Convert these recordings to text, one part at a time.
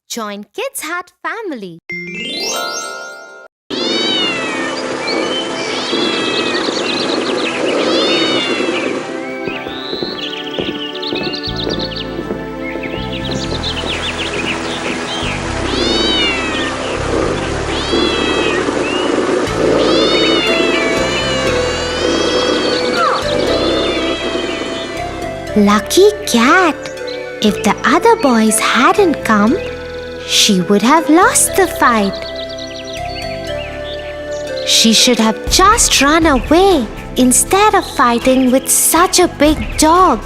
Join Kids Hat family. Lucky cat! If the other boys hadn't come, she would have lost the fight. She should have just run away instead of fighting with such a big dog.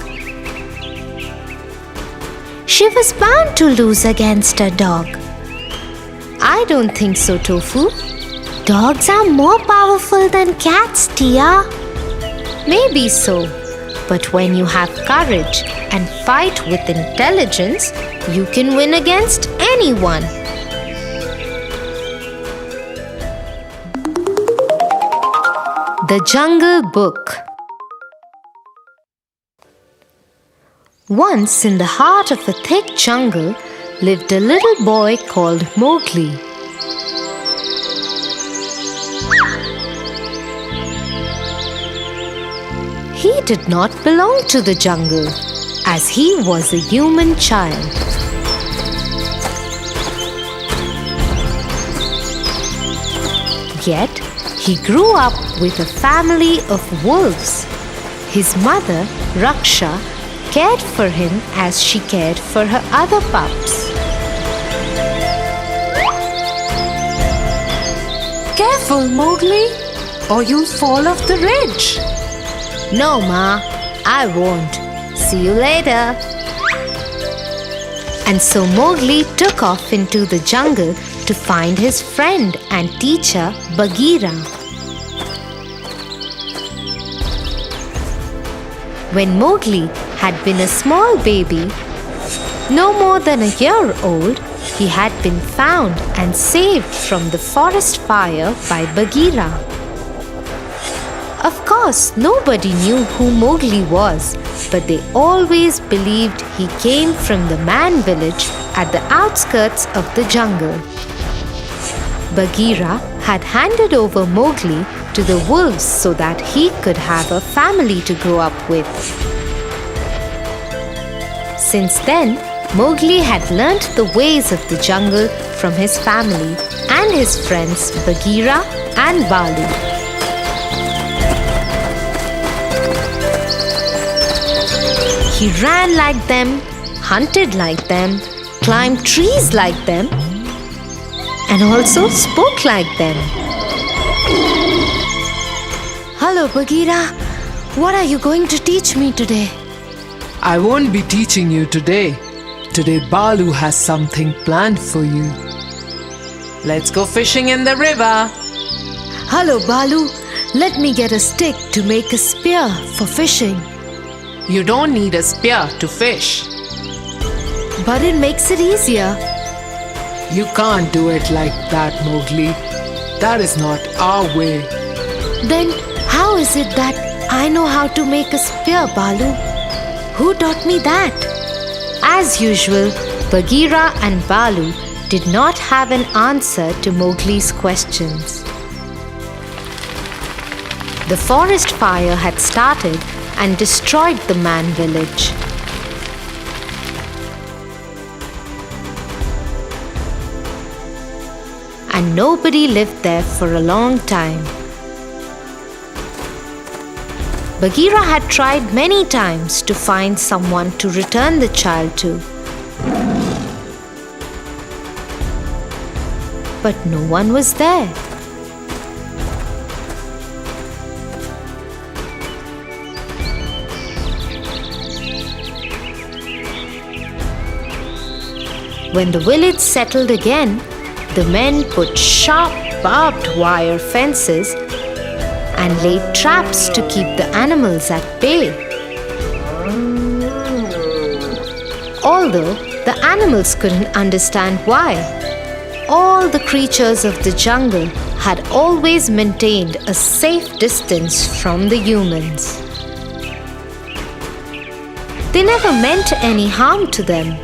She was bound to lose against a dog. I don't think so, Tofu. Dogs are more powerful than cats, Tia. Maybe so. But when you have courage and fight with intelligence, you can win against anyone. The Jungle Book. Once in the heart of a thick jungle lived a little boy called Mowgli. He did not belong to the jungle, as he was a human child. Yet, he grew up with a family of wolves. His mother, Raksha, cared for him as she cared for her other pups. Careful, Mowgli, or you'll fall off the ridge. No, Ma, I won't. See you later. And so Mowgli took off into the jungle to find his friend and teacher Bagheera. When Mowgli had been a small baby, no more than a year old, he had been found and saved from the forest fire by Bagheera. Of course, nobody knew who Mowgli was, but they always believed he came from the man village at the outskirts of the jungle. Bagheera had handed over Mowgli to the wolves so that he could have a family to grow up with. Since then, Mowgli had learnt the ways of the jungle from his family and his friends Bagheera and Balu. He ran like them, hunted like them, climbed trees like them, and also spoke like them. Hello, Bagheera. What are you going to teach me today? I won't be teaching you today. Today Balu has something planned for you. Let's go fishing in the river. Hello, Balu. Let me get a stick to make a spear for fishing. You don't need a spear to fish. But it makes it easier. You can't do it like that, Mowgli. That is not our way. Then how is it that I know how to make a spear, Balu? Who taught me that? As usual, Bagheera and Balu did not have an answer to Mowgli's questions. The forest fire had started and destroyed the man village. And nobody lived there for a long time. Bagheera had tried many times to find someone to return the child to. But no one was there. When the village settled again, the men put sharp barbed wire fences and laid traps to keep the animals at bay. Although the animals couldn't understand why, all the creatures of the jungle had always maintained a safe distance from the humans. They never meant any harm to them.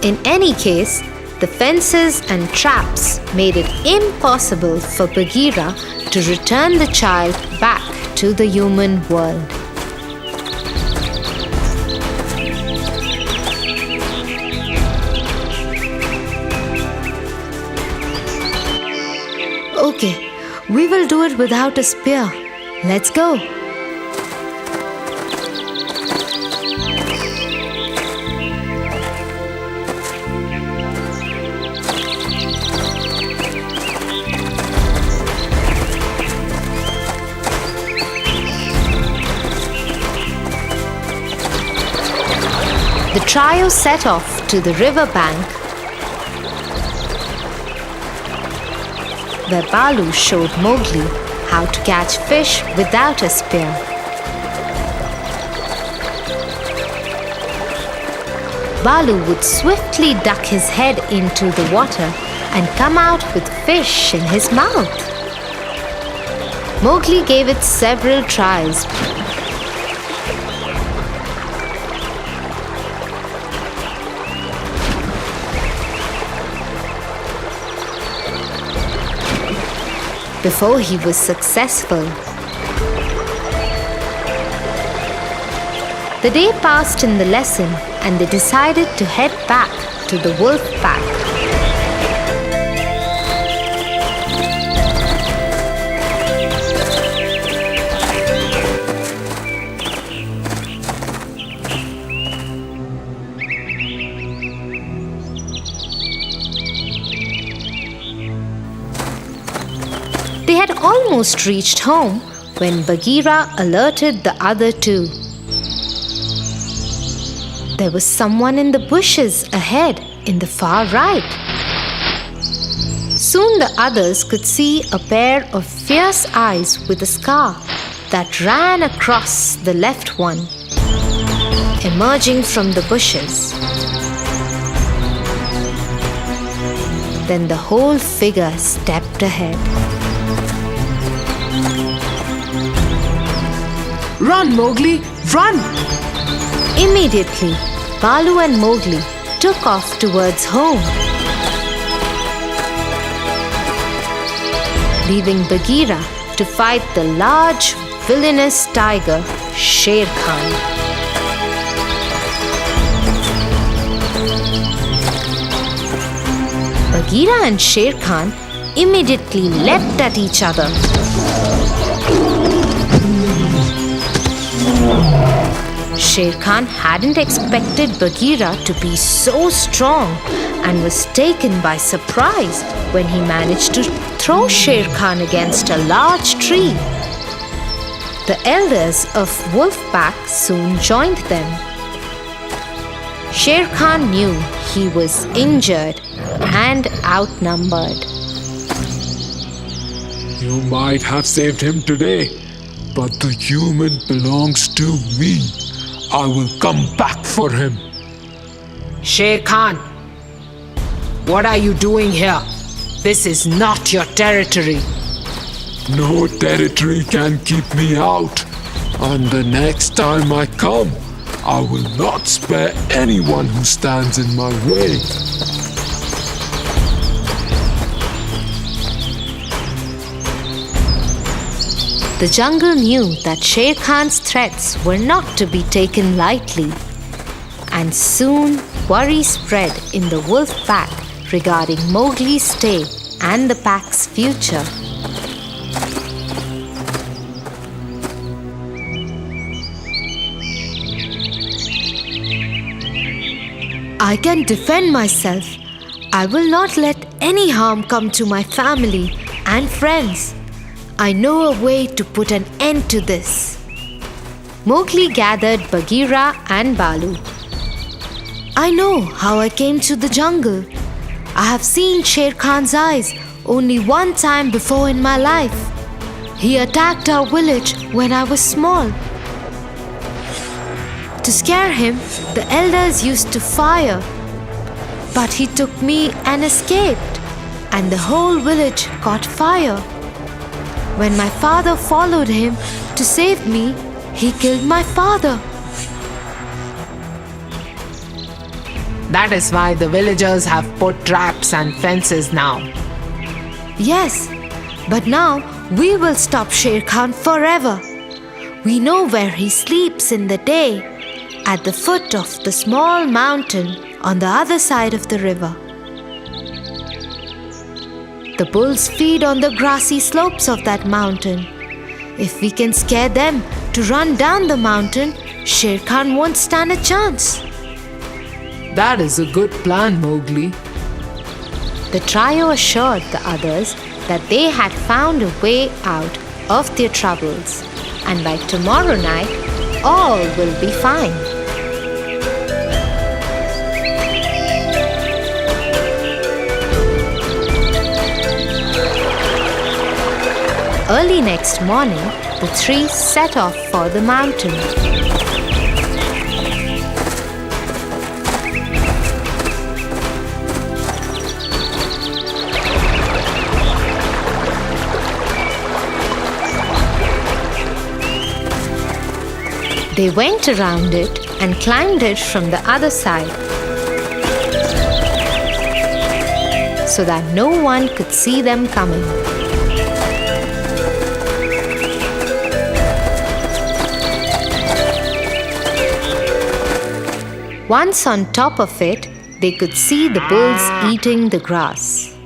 In any case, the fences and traps made it impossible for Bagheera to return the child back to the human world. Okay, we will do it without a spear. Let's go. The trio set off to the river bank, where Balu showed Mowgli how to catch fish without a spear. Balu would swiftly duck his head into the water and come out with fish in his mouth. Mowgli gave it several tries. Before he was successful. The day passed in the lesson and they decided to head back to the wolf pack. They had almost reached home when Bagheera alerted the other two. There was someone in the bushes ahead in the far right. Soon the others could see a pair of fierce eyes with a scar that ran across the left one, emerging from the bushes. Then the whole figure stepped ahead. Run, Mowgli, run! Immediately, Balu and Mowgli took off towards home, leaving Bagheera to fight the large, villainous tiger, Sher Khan. Bagheera and Sher Khan immediately leapt at each other. Sher Khan hadn't expected Bagheera to be so strong and was taken by surprise when he managed to throw Sher Khan against a large tree. The elders of Wolfpack soon joined them. Sher Khan knew he was injured and outnumbered. You might have saved him today, but the human belongs to me. I will come back for him. Sher Khan, what are you doing here? This is not your territory. No territory can keep me out. And the next time I come, I will not spare anyone who stands in my way. The jungle knew that Sher Khan's threats were not to be taken lightly, and soon worry spread in the wolf pack regarding Mowgli's stay and the pack's future. I can defend myself. I will not let any harm come to my family and friends. I know a way to put an end to this. Mowgli gathered Bagheera and Balu. I know how I came to the jungle. I have seen Sher Khan's eyes only one time before in my life. He attacked our village when I was small. To scare him, the elders used to fire. But he took me and escaped, and the whole village caught fire. When my father followed him to save me, he killed my father. That is why the villagers have put traps and fences now. Yes, but now we will stop Sher Khan forever. We know where he sleeps in the day, at the foot of the small mountain on the other side of the river. The bulls feed on the grassy slopes of that mountain. If we can scare them to run down the mountain, Sher Khan won't stand a chance. That is a good plan, Mowgli. The trio assured the others that they had found a way out of their troubles, and by tomorrow night, all will be fine. Early next morning, the three set off for the mountain. They went around it and climbed it from the other side so that no one could see them coming. Once on top of it, they could see the bulls eating the grass.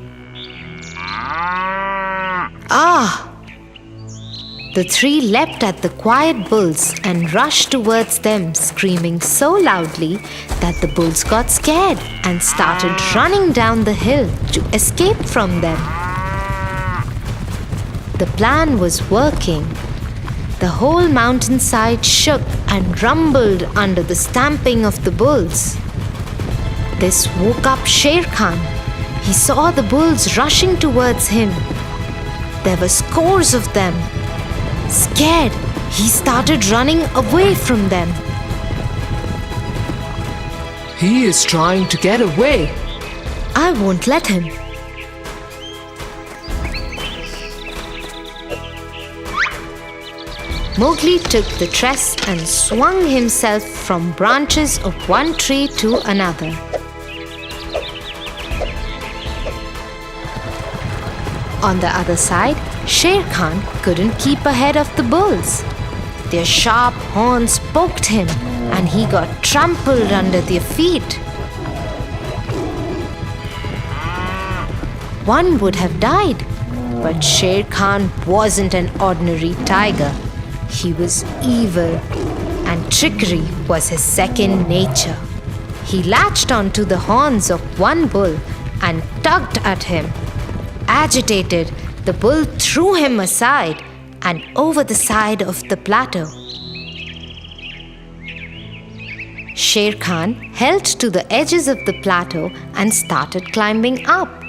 Ah! The three leapt at the quiet bulls and rushed towards them, screaming so loudly that the bulls got scared and started running down the hill to escape from them. The plan was working. The whole mountainside shook and rumbled under the stamping of the bulls. This woke up Sher Khan. He saw the bulls rushing towards him. There were scores of them. Scared, he started running away from them. He is trying to get away. I won't let him. Mowgli took the tress and swung himself from branches of one tree to another. On the other side, Sher Khan couldn't keep ahead of the bulls. Their sharp horns poked him, and he got trampled under their feet. One would have died, but Sher Khan wasn't an ordinary tiger. He was evil, and trickery was his second nature. He latched onto the horns of one bull and tugged at him. Agitated, the bull threw him aside and over the side of the plateau. Sher Khan held to the edges of the plateau and started climbing up.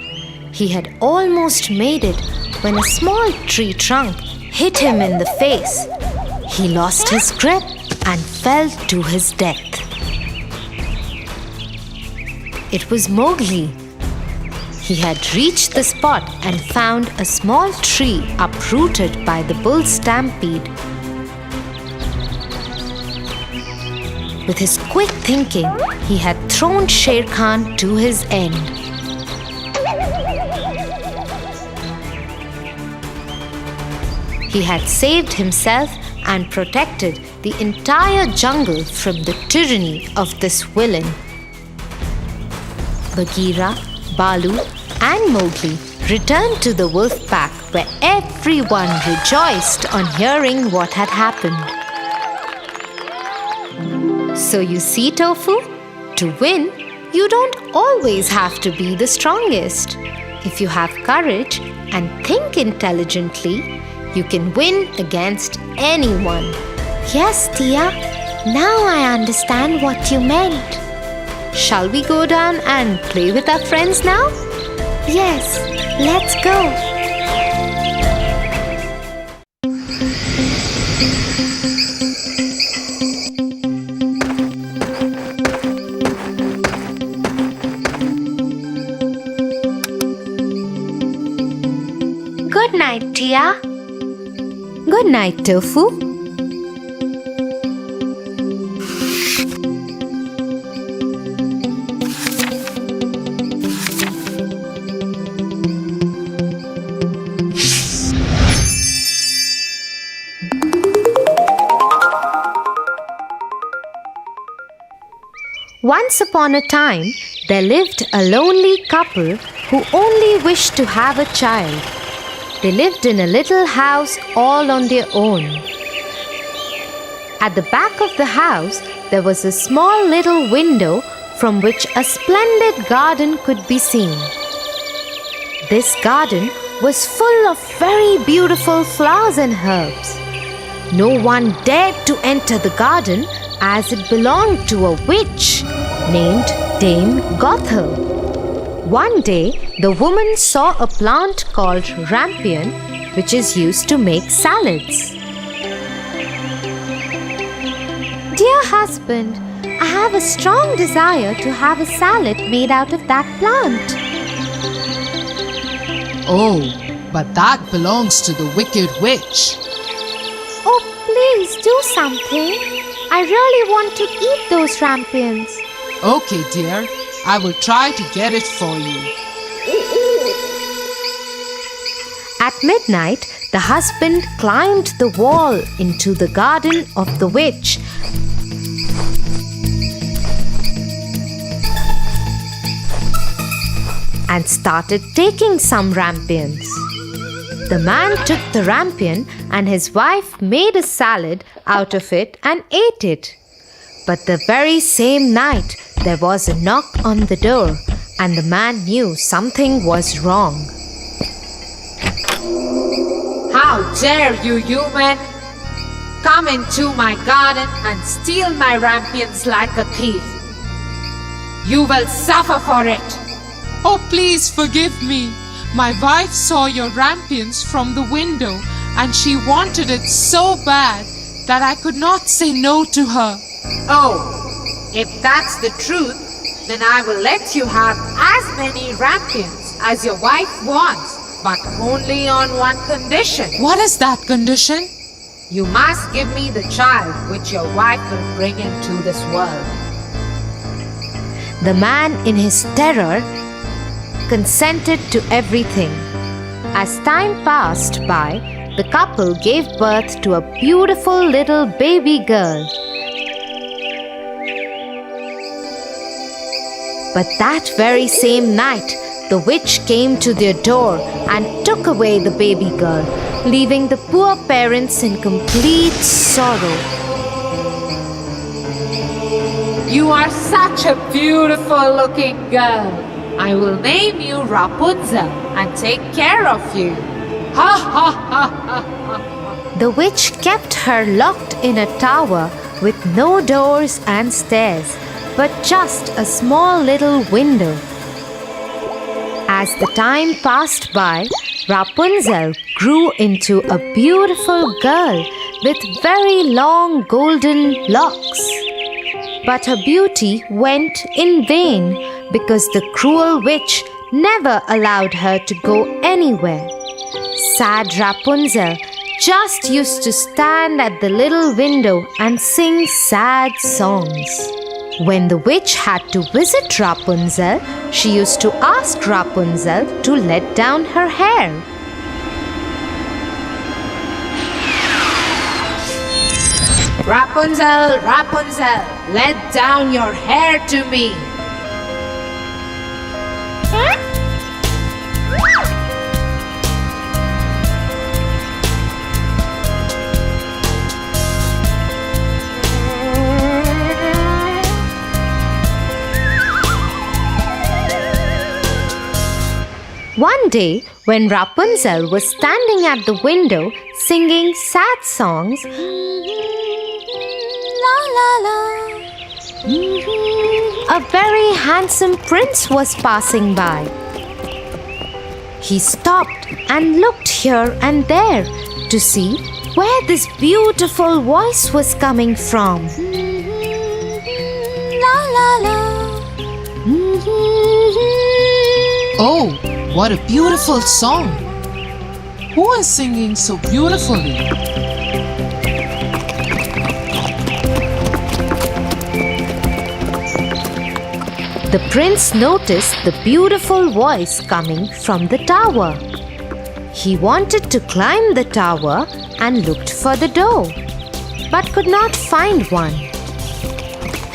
He had almost made it when a small tree trunk hit him in the face. He lost his grip and fell to his death. It was Mowgli. He had reached the spot and found a small tree uprooted by the bull stampede. With his quick thinking, he had thrown Sher Khan to his end. He had saved himself and protected the entire jungle from the tyranny of this villain. Bagheera, Balu, and Mowgli returned to the wolf pack, where everyone rejoiced on hearing what had happened. So you see, Tofu, to win, you don't always have to be the strongest. If you have courage and think intelligently, you can win against anyone. Yes, Tia, now I understand what you meant. Shall we go down and play with our friends now? Yes, let's go. Good night, Tia. Good night, Tofu. Once upon a time, there lived a lonely couple who only wished to have a child. They lived in a little house all on their own. At the back of the house, there was a small little window from which a splendid garden could be seen. This garden was full of very beautiful flowers and herbs. No one dared to enter the garden as it belonged to a witch named Dame Gothel. One day, the woman saw a plant called rampion, which is used to make salads. Dear husband, I have a strong desire to have a salad made out of that plant. Oh, but that belongs to the wicked witch. Oh, please do something. I really want to eat those rampions. Okay, dear, I will try to get it for you. At midnight, the husband climbed the wall into the garden of the witch and started taking some rampions. The man took the rampion and his wife made a salad out of it and ate it. But the very same night, there was a knock on the door and the man knew something was wrong. How dare you, human! Come into my garden and steal my rampions like a thief. You will suffer for it. Oh, please forgive me. My wife saw your rampions from the window and she wanted it so bad that I could not say no to her. Oh, if that's the truth, then I will let you have as many rampions as your wife wants, but only on one condition. What is that condition? You must give me the child which your wife will bring into this world. The man, in his terror, consented to everything. As time passed by, the couple gave birth to a beautiful little baby girl. But that very same night, the witch came to their door and took away the baby girl, leaving the poor parents in complete sorrow. You are such a beautiful looking girl. I will name you Rapunzel and take care of you. Ha ha ha ha! The witch kept her locked in a tower with no doors and stairs, but just a small little window. As the time passed by, Rapunzel grew into a beautiful girl with very long golden locks. But her beauty went in vain because the cruel witch never allowed her to go anywhere. Sad Rapunzel just used to stand at the little window and sing sad songs. When the witch had to visit Rapunzel, she used to ask Rapunzel to let down her hair. Rapunzel, Rapunzel, let down your hair to me. One day, when Rapunzel was standing at the window singing sad songs, la la la, a very handsome prince was passing by. He stopped and looked here and there to see where this beautiful voice was coming from. La la la. Oh, what a beautiful song! Who is singing so beautifully? The prince noticed the beautiful voice coming from the tower. He wanted to climb the tower and looked for the door, but could not find one.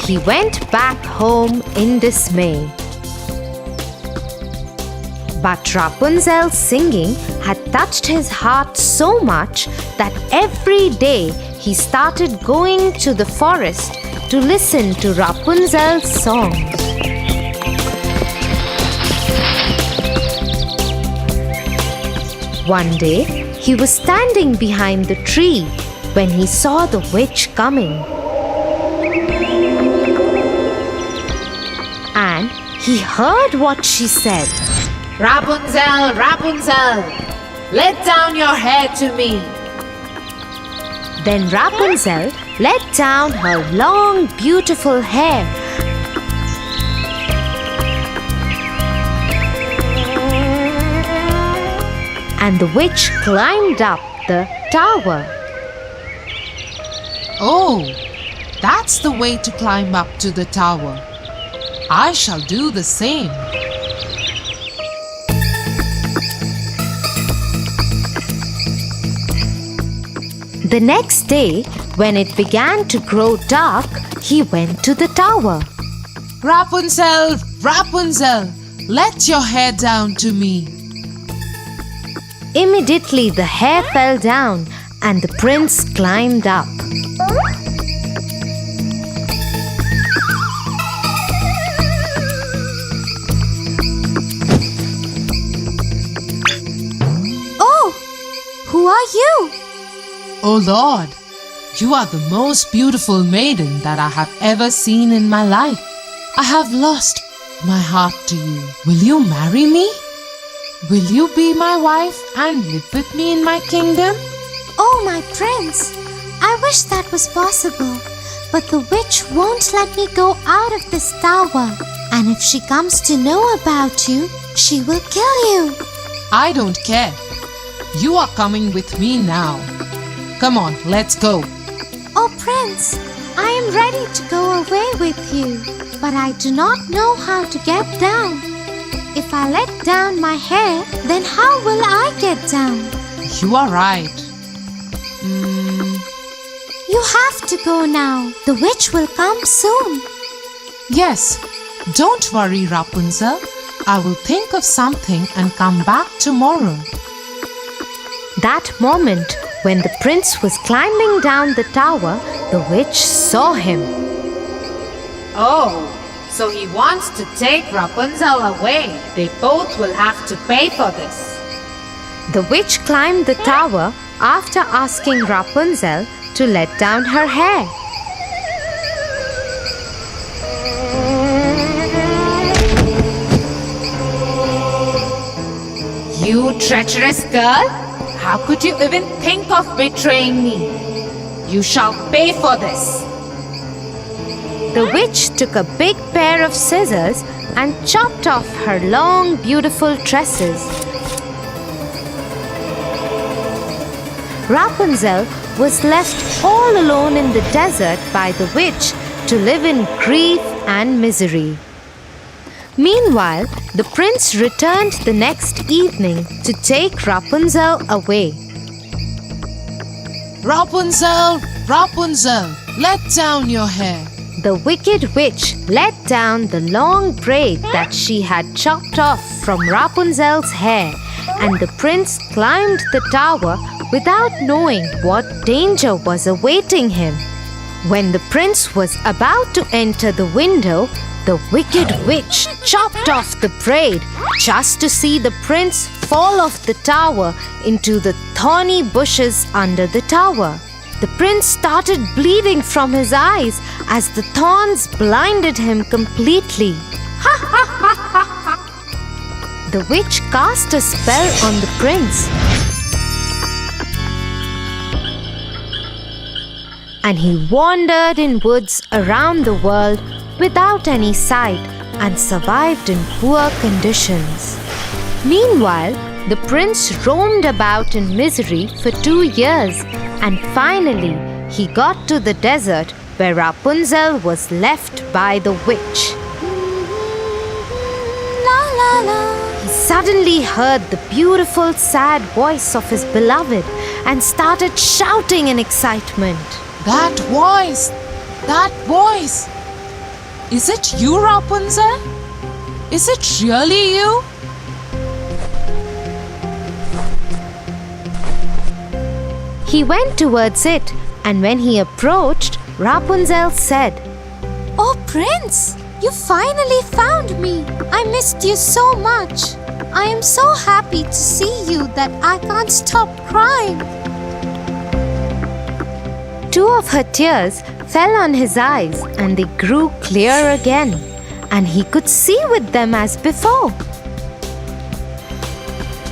he went back home in dismay. But Rapunzel's singing had touched his heart so much that every day he started going to the forest to listen to Rapunzel's songs. One day, he was standing behind the tree when he saw the witch coming. And he heard what she said. Rapunzel, Rapunzel, let down your hair to me. Then Rapunzel let down her long, beautiful hair. And the witch climbed up the tower. Oh, that's the way to climb up to the tower. I shall do the same. The next day, when it began to grow dark, he went to the tower. Rapunzel, Rapunzel, let your hair down to me. Immediately the hair fell down and the prince climbed up. Oh, who are you? Oh Lord, you are the most beautiful maiden that I have ever seen in my life. I have lost my heart to you. Will you marry me? Will you be my wife and live with me in my kingdom? Oh, my prince, I wish that was possible. But the witch won't let me go out of this tower. And if she comes to know about you, she will kill you. I don't care. You are coming with me now. Come on, let's go. Oh, prince, I am ready to go away with you. But I do not know how to get down. If I let down my hair, then how will I get down? You are right. You have to go now. The witch will come soon. Yes, don't worry, Rapunzel. I will think of something and come back tomorrow. That moment, when the prince was climbing down the tower, the witch saw him. Oh, so he wants to take Rapunzel away. They both will have to pay for this. The witch climbed the tower after asking Rapunzel to let down her hair. You treacherous girl! How could you even think of betraying me? You shall pay for this. The witch took a big pair of scissors and chopped off her long, beautiful tresses. Rapunzel was left all alone in the desert by the witch to live in grief and misery. Meanwhile, the prince returned the next evening to take Rapunzel away. Rapunzel, Rapunzel, let down your hair. The wicked witch let down the long braid that she had chopped off from Rapunzel's hair, and the prince climbed the tower without knowing what danger was awaiting him. When the prince was about to enter the window, the wicked witch chopped off the braid just to see the prince fall off the tower into the thorny bushes under the tower. The prince started bleeding from his eyes as the thorns blinded him completely. The witch cast a spell on the prince, and he wandered in woods around the world without any sight and survived in poor conditions. Meanwhile, the prince roamed about in misery for 2 years, and finally he got to the desert where Rapunzel was left by the witch. La la la. He suddenly heard the beautiful, sad voice of his beloved and started shouting in excitement. That voice! That voice! Is it you, Rapunzel? Is it really you? He went towards it, and when he approached, Rapunzel said, Oh, Prince, you finally found me. I missed you so much. I am so happy to see you that I can't stop crying. Two of her tears fell on his eyes, and they grew clear again, and he could see with them as before.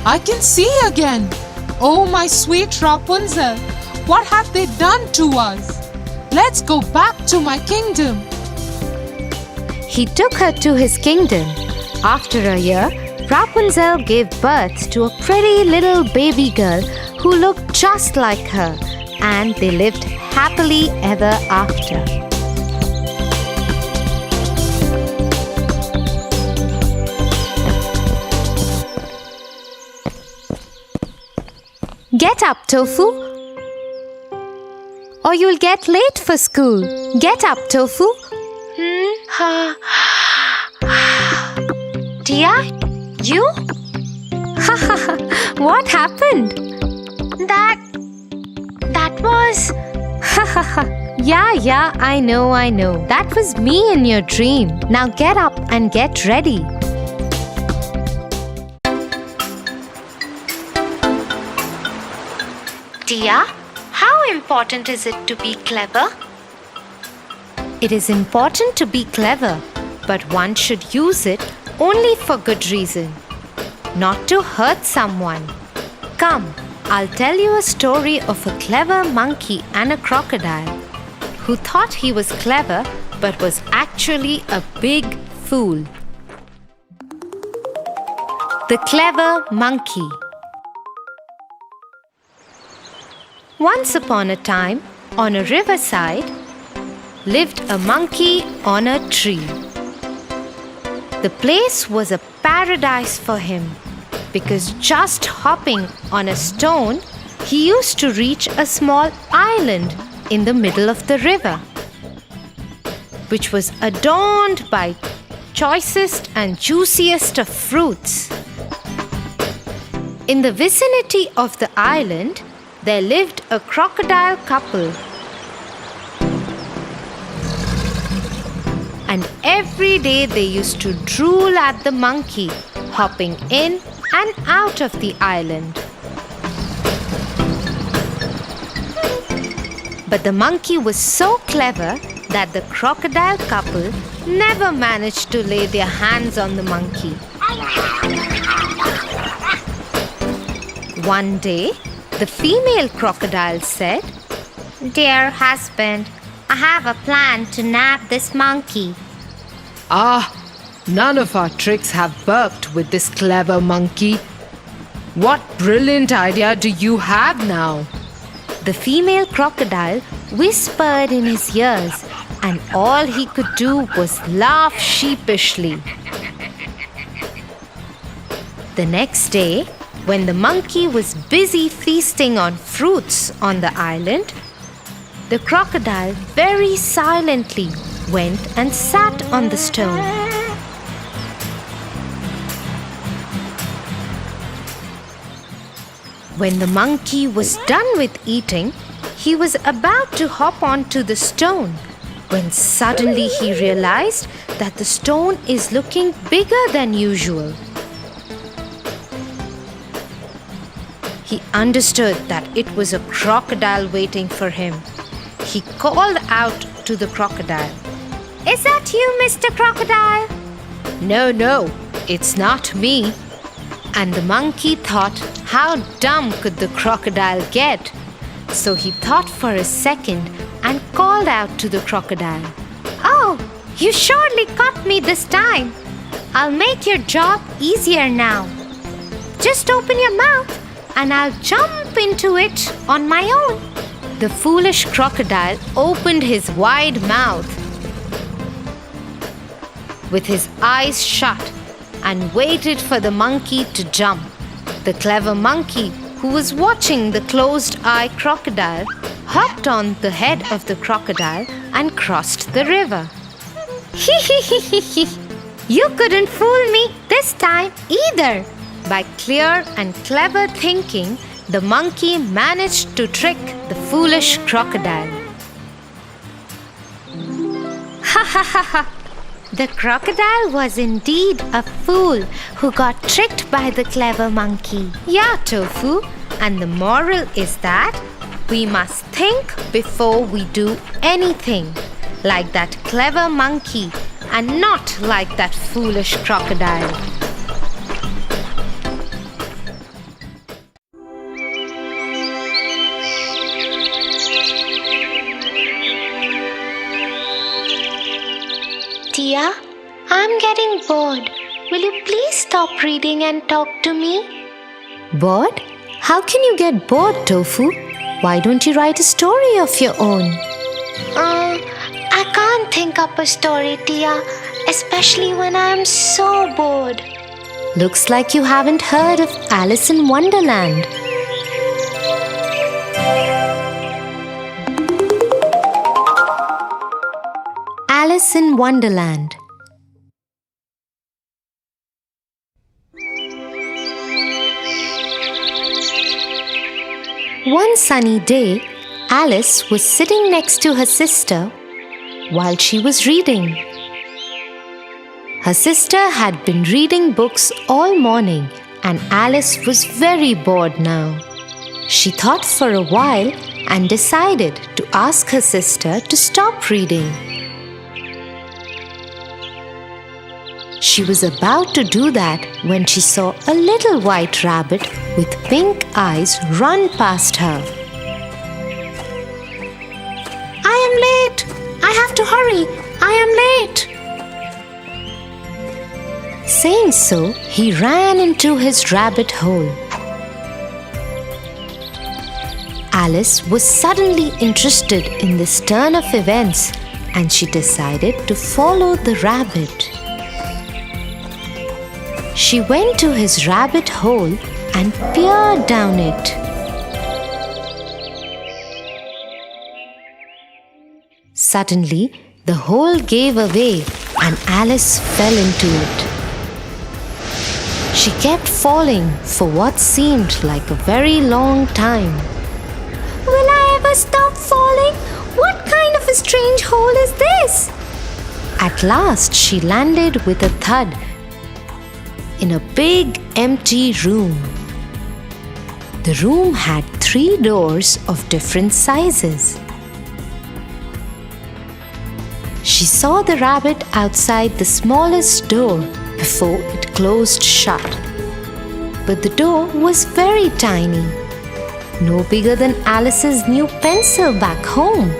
I can see again. Oh, my sweet Rapunzel, what have they done to us? Let's go back to my kingdom. He took her to his kingdom. After a year, Rapunzel gave birth to a pretty little baby girl who looked just like her, and they lived happily ever after. Get up, Tofu, or you'll get late for school. Get up, Tofu. Tia, you? What happened? That was... Yeah, I know. That was me in your dream. Now get up and get ready. Tia, how important is it to be clever? It is important to be clever, but one should use it only for good reason, not to hurt someone. Come, I'll tell you a story of a clever monkey and a crocodile who thought he was clever but was actually a big fool. The Clever Monkey. Once upon a time, on a riverside, lived a monkey on a tree. The place was a paradise for him because just hopping on a stone, he used to reach a small island in the middle of the river, which was adorned by choicest and juiciest of fruits. In the vicinity of the island, there lived a crocodile couple. And every day they used to drool at the monkey, hopping in and out of the island. But the monkey was so clever that the crocodile couple never managed to lay their hands on the monkey. One day, the female crocodile said, "Dear husband, I have a plan to nab this monkey." None of our tricks have worked with this clever monkey. What brilliant idea do you have now? The female crocodile whispered in his ears, and all he could do was laugh sheepishly. The next day, when the monkey was busy feasting on fruits on the island, the crocodile very silently went and sat on the stone. When the monkey was done with eating, he was about to hop onto the stone when suddenly he realized that the stone is looking bigger than usual. He understood that it was a crocodile waiting for him. He called out to the crocodile, "Is that you, Mr. Crocodile?" No, it's not me." And the monkey thought, how dumb could the crocodile get? So he thought for a second and called out to the crocodile, "Oh, you surely caught me this time. I'll make your job easier now. Just open your mouth and I'll jump into it on my own." The foolish crocodile opened his wide mouth with his eyes shut and waited for the monkey to jump. The clever monkey, who was watching the closed-eye crocodile, hopped on the head of the crocodile and crossed the river. You couldn't fool me this time either. By clear and clever thinking, the monkey managed to trick the foolish crocodile. Ha ha ha ha! The crocodile was indeed a fool who got tricked by the clever monkey. Yeah, Tofu, and the moral is that we must think before we do anything, like that clever monkey and not like that foolish crocodile. Tia, I'm getting bored. Will you please stop reading and talk to me? Bored? How can you get bored, Tofu? Why don't you write a story of your own? I can't think up a story, Tia, especially when I'm so bored. Looks like you haven't heard of Alice in Wonderland. Alice in Wonderland. One sunny day, Alice was sitting next to her sister while she was reading. Her sister had been reading books all morning and Alice was very bored now. She thought for a while and decided to ask her sister to stop reading. She was about to do that when she saw a little white rabbit with pink eyes run past her. I am late! I have to hurry! I am late! Saying so, he ran into his rabbit hole. Alice was suddenly interested in this turn of events and she decided to follow the rabbit. She went to his rabbit hole and peered down it. Suddenly, the hole gave away and Alice fell into it. She kept falling for what seemed like a very long time. Will I ever stop falling? What kind of a strange hole is this? At last, she landed with a thud in a big empty room. The room had 3 doors of different sizes. She saw the rabbit outside the smallest door before it closed shut. But the door was very tiny, no bigger than Alice's new pencil back home.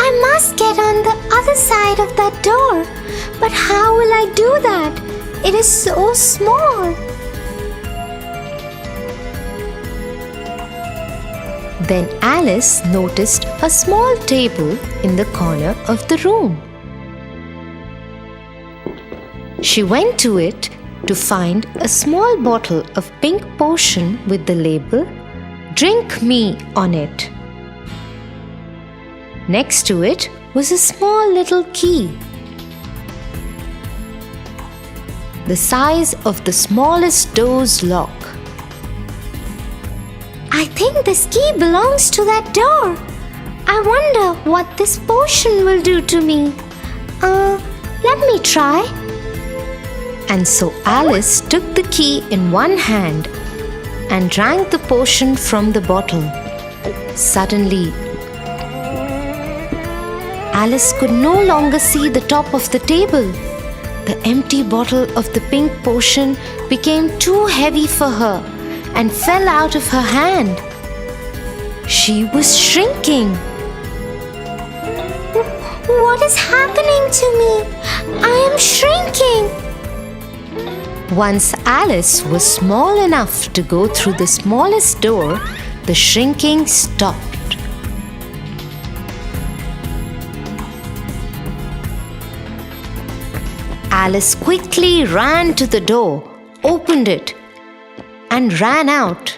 I must get on the other side of that door. But how will I do that? It is so small. Then Alice noticed a small table in the corner of the room. She went to it to find a small bottle of pink potion with the label "Drink Me" on it. Next to it was a small little key, the size of the smallest door's lock. I think this key belongs to that door. I wonder what this potion will do to me. Let me try. And so Alice took the key in one hand and drank the potion from the bottle. Suddenly, Alice could no longer see the top of the table. The empty bottle of the pink potion became too heavy for her and fell out of her hand. She was shrinking. What is happening to me? I am shrinking. Once Alice was small enough to go through the smallest door, the shrinking stopped. Alice quickly ran to the door, opened it, and ran out.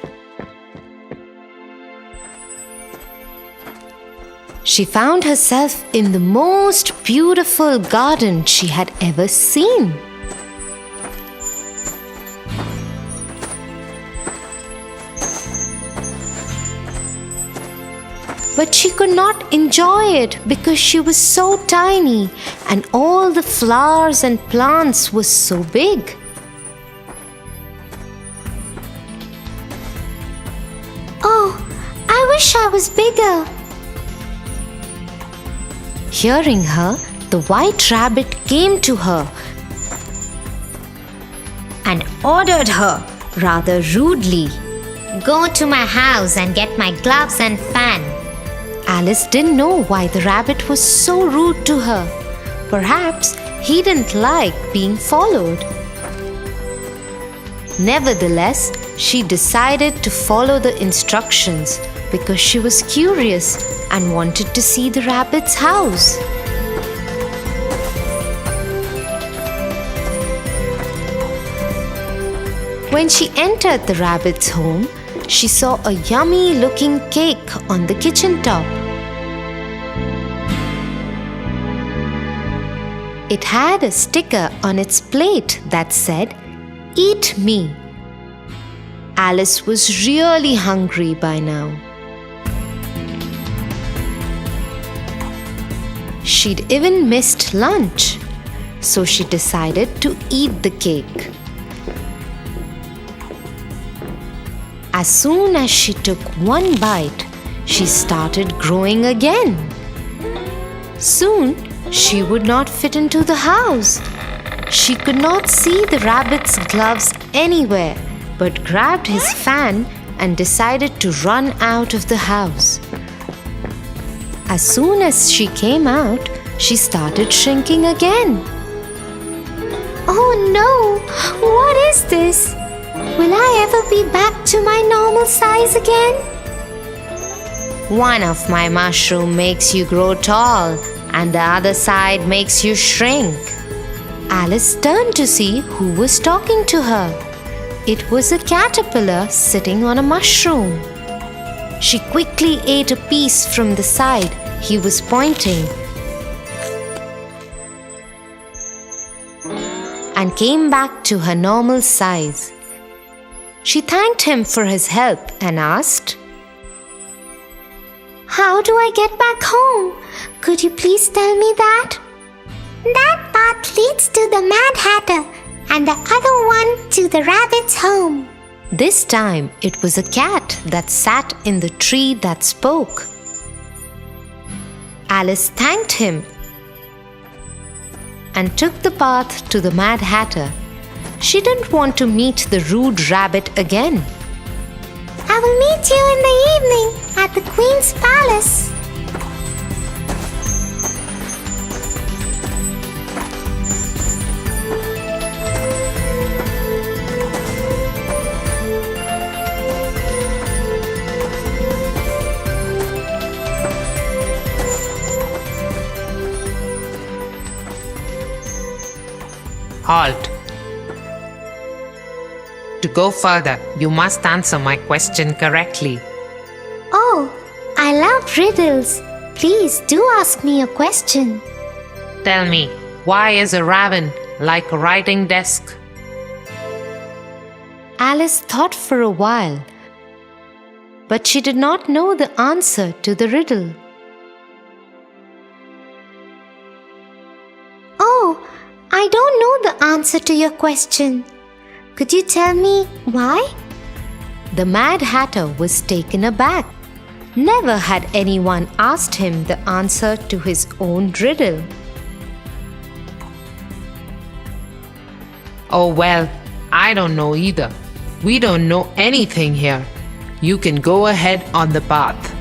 She found herself in the most beautiful garden she had ever seen. But she could not enjoy it because she was so tiny and all the flowers and plants were so big. Oh, I wish I was bigger. Hearing her, the white rabbit came to her and ordered her rather rudely, Go to my house and get my gloves and fan. Alice didn't know why the rabbit was so rude to her. Perhaps he didn't like being followed. Nevertheless, she decided to follow the instructions because she was curious and wanted to see the rabbit's house. When she entered the rabbit's home, she saw a yummy-looking cake on the kitchen top. It had a sticker on its plate that said, "Eat me." Alice was really hungry by now. She'd even missed lunch, so she decided to eat the cake. As soon as she took one bite, she started growing again. Soon, she would not fit into the house. She could not see the rabbit's gloves anywhere, but grabbed his fan and decided to run out of the house. As soon as she came out, she started shrinking again. Oh no! What is this? Will I ever be back to my normal size again? One of my mushrooms makes you grow tall, and the other side makes you shrink. Alice turned to see who was talking to her. It was a caterpillar sitting on a mushroom. She quickly ate a piece from the side he was pointing and came back to her normal size. She thanked him for his help and asked, How do I get back home? Could you please tell me that? That path leads to the Mad Hatter and the other one to the rabbit's home. This time it was a cat that sat in the tree that spoke. Alice thanked him and took the path to the Mad Hatter. She didn't want to meet the rude rabbit again. I will meet you in the evening at the Queen's palace. Halt. To go further, you must answer my question correctly. Oh, I love riddles. Please do ask me a question. Tell me, why is a raven like a writing desk? Alice thought for a while, but she did not know the answer to the riddle. Oh, I don't know the answer to your question. Could you tell me why? The Mad Hatter was taken aback. Never had anyone asked him the answer to his own riddle. Oh well, I don't know either. We don't know anything here. You can go ahead on the path.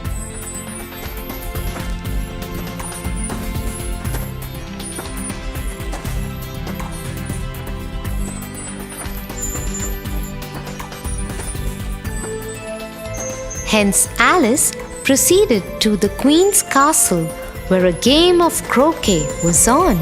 Hence, Alice proceeded to the Queen's castle where a game of croquet was on.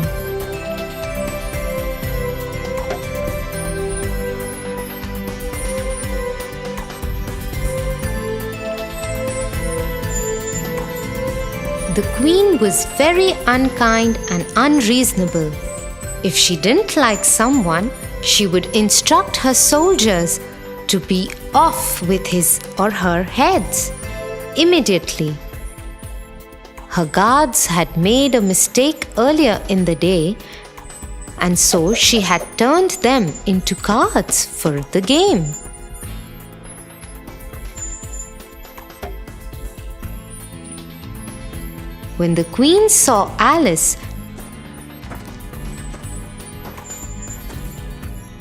The queen was very unkind and unreasonable. If she didn't like someone, she would instruct her soldiers to be off with his or her heads immediately. Her guards had made a mistake earlier in the day, and so she had turned them into cards for the game. When the queen saw Alice,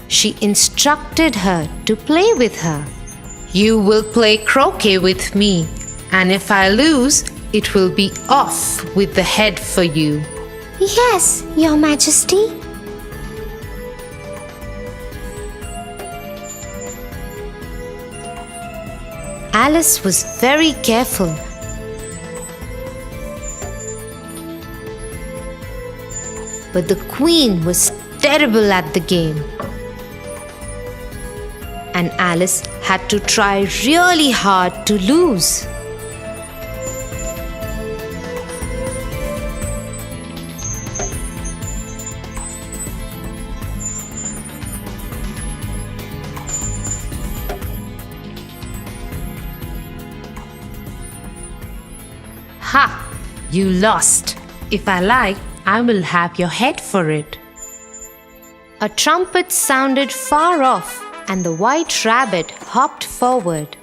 she instructed her to play with her. "You will play croquet with me, and if I lose, it will be off with the head for you." Yes, Your Majesty. Alice was very careful. But the queen was terrible at the game. And Alice had to try really hard to lose. Ha! You lost. If I like, I will have your head for it. A trumpet sounded far off, and the white rabbit hopped forward.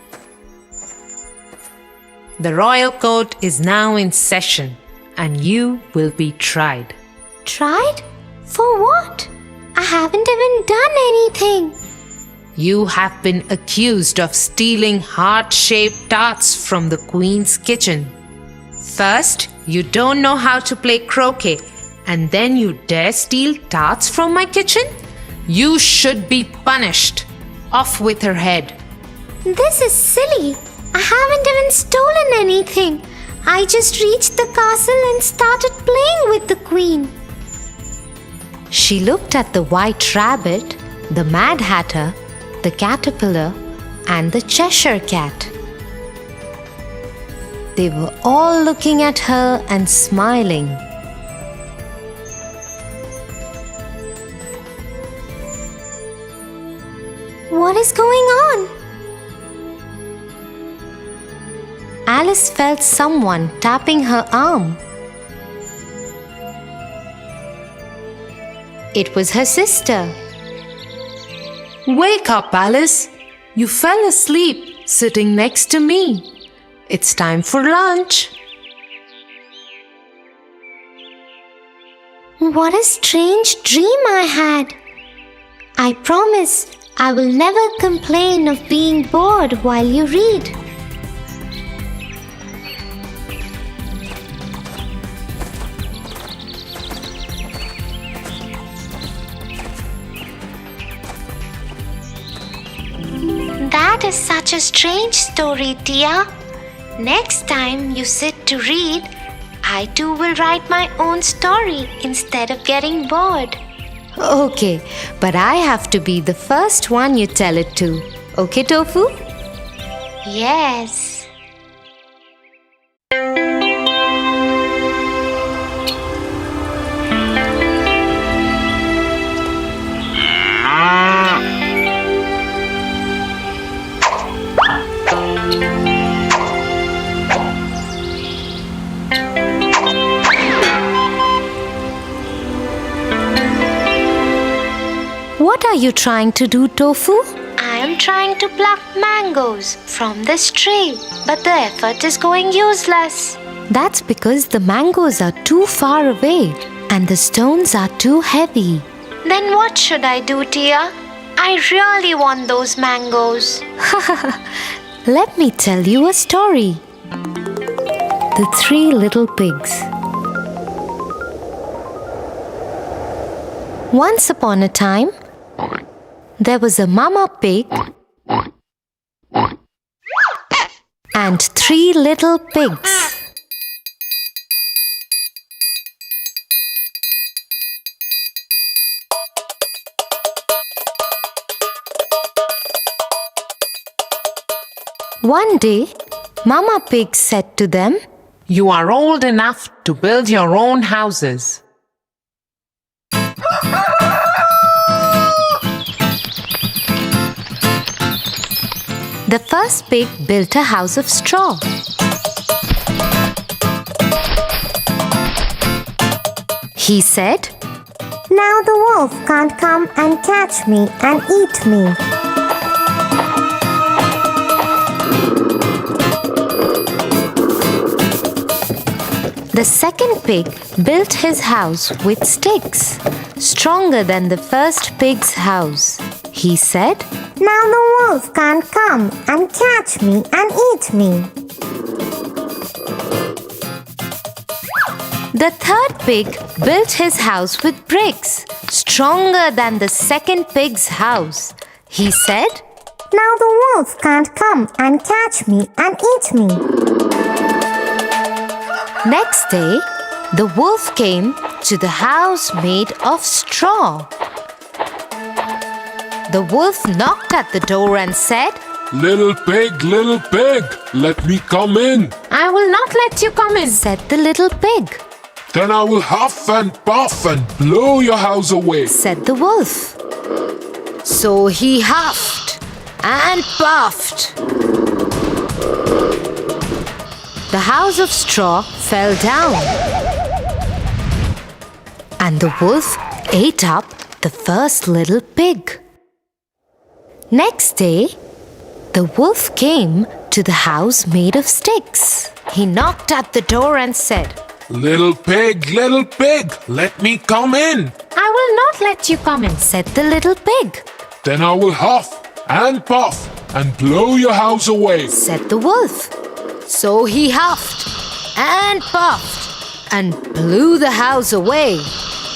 The royal court is now in session, and you will be tried. Tried? For what? I haven't even done anything. You have been accused of stealing heart-shaped tarts from the queen's kitchen. First, you don't know how to play croquet, and then you dare steal tarts from my kitchen? You should be punished. Off with her head. This is silly. I haven't even stolen anything. I just reached the castle and started playing with the queen. She looked at the white rabbit, the Mad Hatter, the caterpillar, and the Cheshire cat. They were all looking at her and smiling. What is going on? Alice felt someone tapping her arm. It was her sister. "Wake up, Alice! You fell asleep sitting next to me. It's time for lunch." What a strange dream I had. I promise I will never complain of being bored while you read. That is such a strange story, Tia. Next time you sit to read, I too will write my own story instead of getting bored. Okay, but I have to be the first one you tell it to. Okay, Tofu? Yes. What are you trying to do, Tofu? I am trying to pluck mangoes from this tree, but the effort is going useless. That's because the mangoes are too far away and the stones are too heavy. Then what should I do, Tia? I really want those mangoes. Let me tell you a story. The Three Little Pigs. Once upon a time, there was a mama pig and three little pigs. One day, Mama Pig said to them, You are old enough to build your own houses. The first pig built a house of straw. He said, Now the wolf can't come and catch me and eat me. The second pig built his house with sticks, stronger than the first pig's house. He said, Now the wolf can't come and catch me and eat me. The third pig built his house with bricks, stronger than the second pig's house. He said, Now the wolf can't come and catch me and eat me. Next day, the wolf came to the house made of straw. The wolf knocked at the door and said, Little pig, let me come in. I will not let you come in, said the little pig. Then I will huff and puff and blow your house away, said the wolf. So he huffed and puffed. The house of straw fell down, and the wolf ate up the first little pig. Next day, the wolf came to the house made of sticks. He knocked at the door and said, Little pig, let me come in. I will not let you come in, said the little pig. Then I will huff and puff and blow your house away, said the wolf. So he huffed and puffed and blew the house away.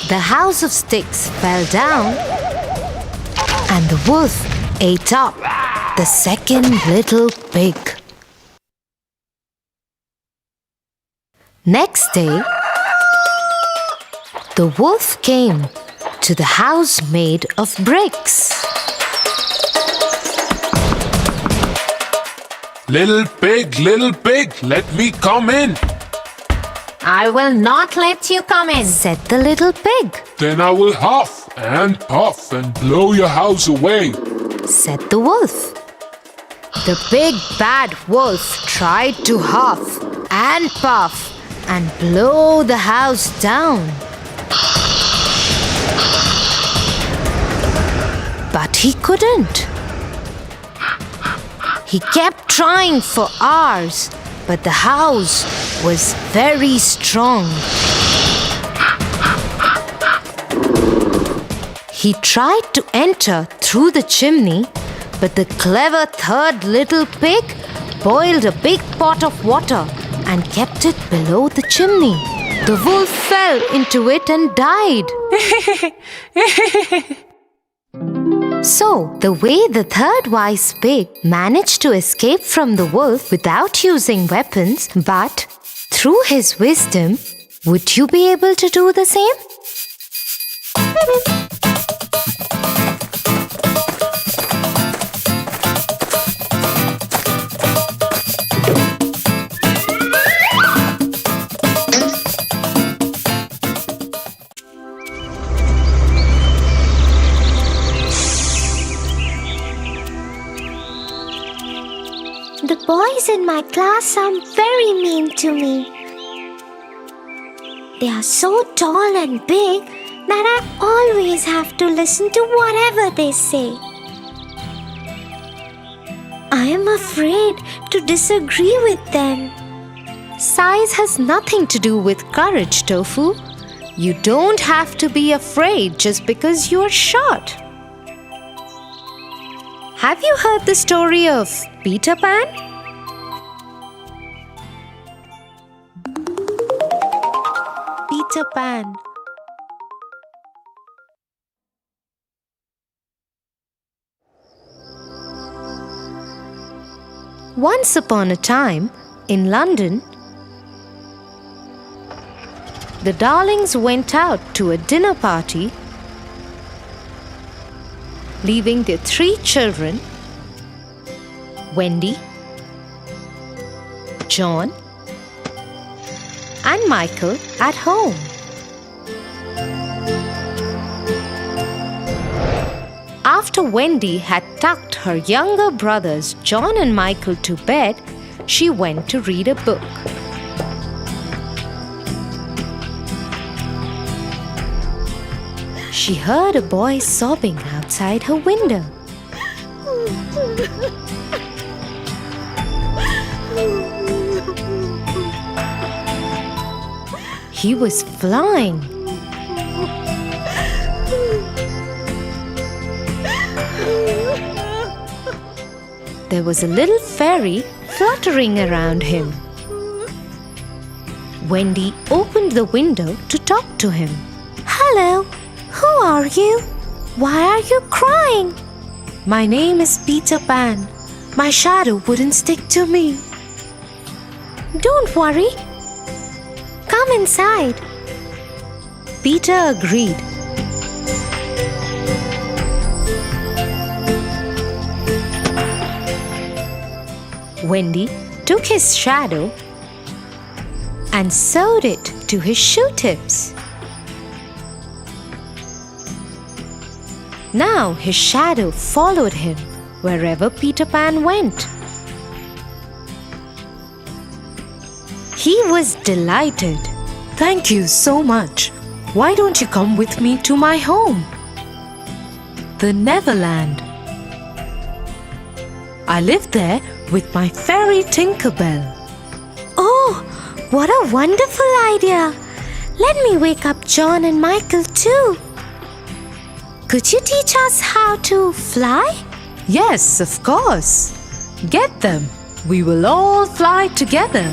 The house of sticks fell down, and the wolf ate up the second little pig. Next day, the wolf came to the house made of bricks. Little pig, let me come in. I will not let you come in, said the little pig. Then I will huff and puff and blow your house away, said the wolf. The big bad wolf tried to huff and puff and blow the house down. But he couldn't. He kept trying for hours, but the house was very strong. He tried to enter through the chimney, but the clever third little pig boiled a big pot of water and kept it below the chimney. The wolf fell into it and died. So, the way the third wise pig managed to escape from the wolf without using weapons, but through his wisdom, would you be able to do the same? The boys in my class are very mean to me. They are so tall and big that I always have to listen to whatever they say. I am afraid to disagree with them. Size has nothing to do with courage, Tofu. You don't have to be afraid just because you're short. Have you heard the story of Peter Pan? Peter Pan. Once upon a time, in London, the darlings went out to a dinner party, leaving their 3 children, Wendy, John, and Michael at home. After Wendy had tucked her younger brothers John and Michael to bed, she went to read a book. She heard a boy sobbing outside her window. He was flying. There was a little fairy fluttering around him. Wendy opened the window to talk to him. "Hello, who are you? Why are you crying?" "My name is Peter Pan. My shadow wouldn't stick to me." "Don't worry. Come inside." Peter agreed. Wendy took his shadow and sewed it to his shoe tips. Now his shadow followed him wherever Peter Pan went. He was delighted. "Thank you so much. Why don't you come with me to my home, the Neverland? I live there with my fairy Tinkerbell." "Oh, what a wonderful idea! Let me wake up John and Michael too. Could you teach us how to fly?" "Yes, of course. Get them. We will all fly together."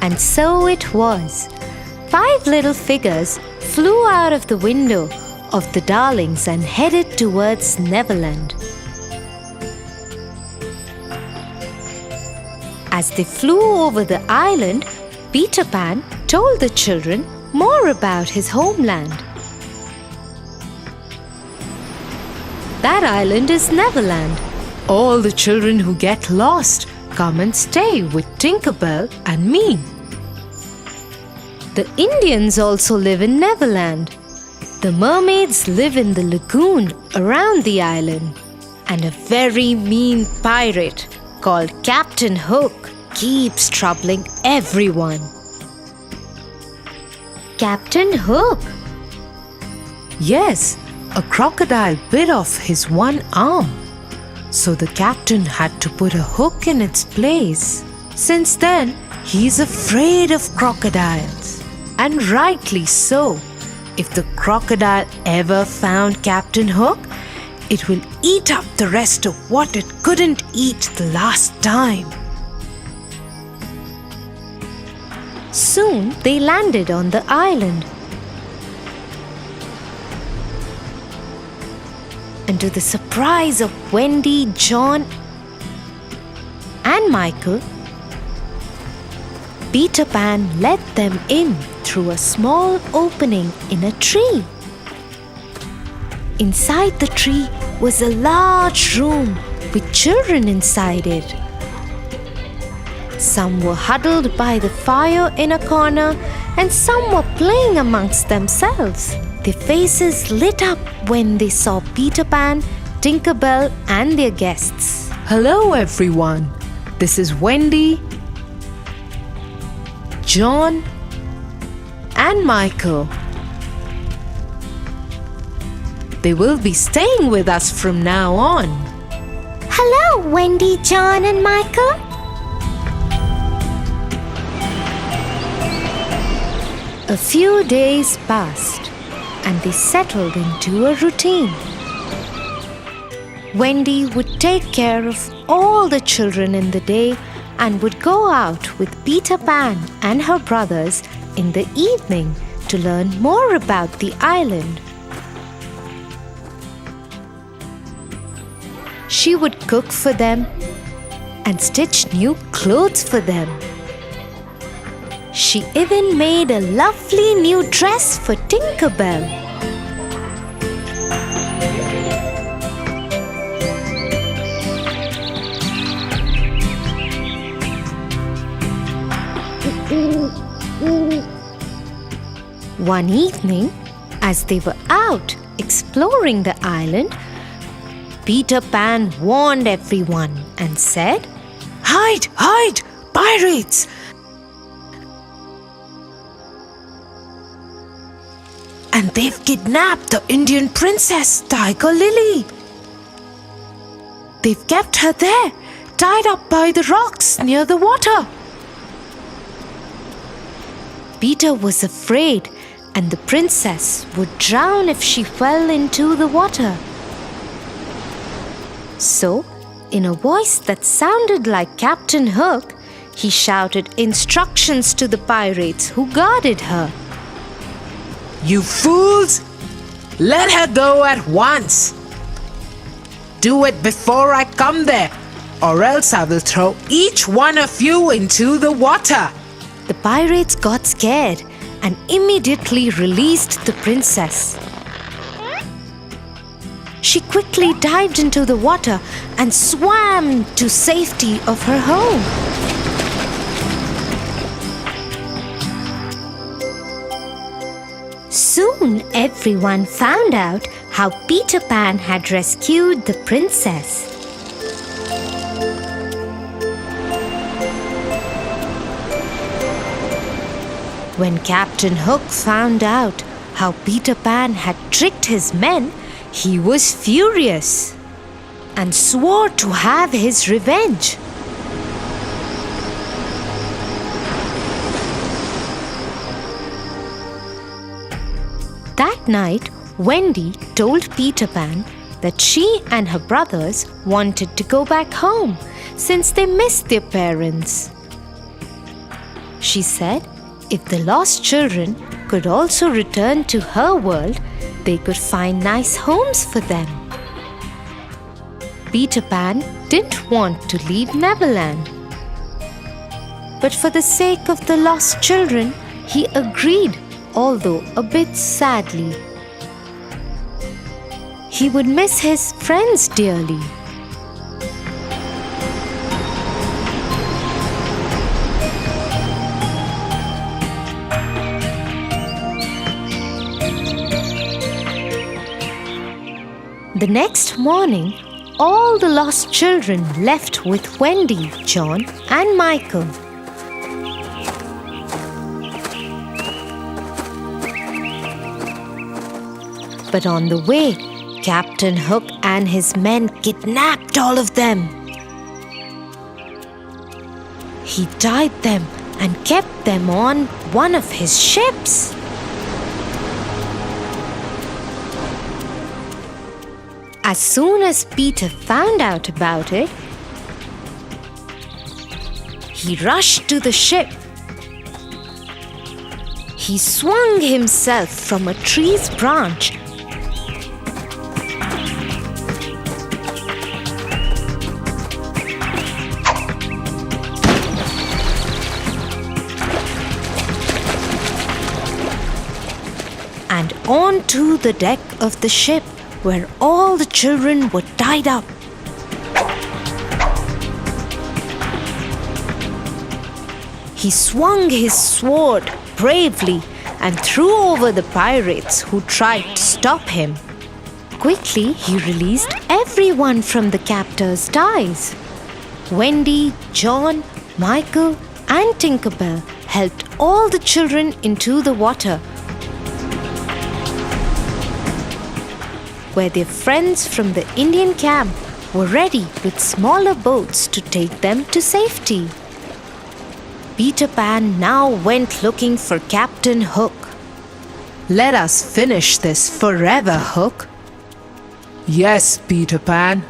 And so it was. 5 little figures flew out of the window of the Darlings and headed towards Neverland. As they flew over the island, Peter Pan told the children more about his homeland. That island is Neverland. All the children who get lost come and stay with Tinkerbell and me. The Indians also live in Neverland. The mermaids live in the lagoon around the island. And a very mean pirate called Captain Hook keeps troubling everyone. Captain Hook? Yes, a crocodile bit off his one arm. So the captain had to put a hook in its place. Since then, he's afraid of crocodiles. And rightly so. If the crocodile ever found Captain Hook, it will eat up the rest of what it couldn't eat the last time. Soon they landed on the island. And to the surprise of Wendy, John, and Michael, Peter Pan let them in through a small opening in a tree. Inside the tree was a large room with children inside it. Some were huddled by the fire in a corner, and some were playing amongst themselves. Their faces lit up when they saw Peter Pan, Tinkerbell, and their guests. "Hello, everyone. This is Wendy, John, and Michael. They will be staying with us from now on." "Hello, Wendy, John, and Michael." A few days passed, and they settled into a routine. Wendy would take care of all the children in the day and would go out with Peter Pan and her brothers in the evening to learn more about the island. She would cook for them and stitch new clothes for them. She even made a lovely new dress for Tinkerbell. One evening, as they were out exploring the island, Peter Pan warned everyone and said, Hide! Hide! Pirates! And they've kidnapped the Indian princess, Tiger Lily. They've kept her there, tied up by the rocks near the water. Peter was afraid, and the princess would drown if she fell into the water. So, in a voice that sounded like Captain Hook, he shouted instructions to the pirates who guarded her. You fools! Let her go at once! Do it before I come there, or else I will throw each one of you into the water. The pirates got scared and immediately released the princess. She quickly dived into the water and swam to safety of her home. Soon everyone found out how Peter Pan had rescued the princess. When Captain Hook found out how Peter Pan had tricked his men, he was furious and swore to have his revenge. That night, Wendy told Peter Pan that she and her brothers wanted to go back home since they missed their parents. She said if the lost children could also return to her world, they could find nice homes for them. Peter Pan didn't want to leave Neverland. But for the sake of the lost children, he agreed, although a bit sadly. He would miss his friends dearly. The next morning, all the lost children left with Wendy, John, and Michael. But on the way, Captain Hook and his men kidnapped all of them. He tied them and kept them on one of his ships. As soon as Peter found out about it, he rushed to the ship. He swung himself from a tree's branch and onto the deck of the ship, where all the children were tied up. He swung his sword bravely and threw over the pirates who tried to stop him. Quickly, he released everyone from the captor's ties. Wendy, John, Michael, and Tinkerbell helped all the children into the water, where their friends from the Indian camp were ready with smaller boats to take them to safety. Peter Pan now went looking for Captain Hook. Let us finish this forever, Hook. Yes, Peter Pan,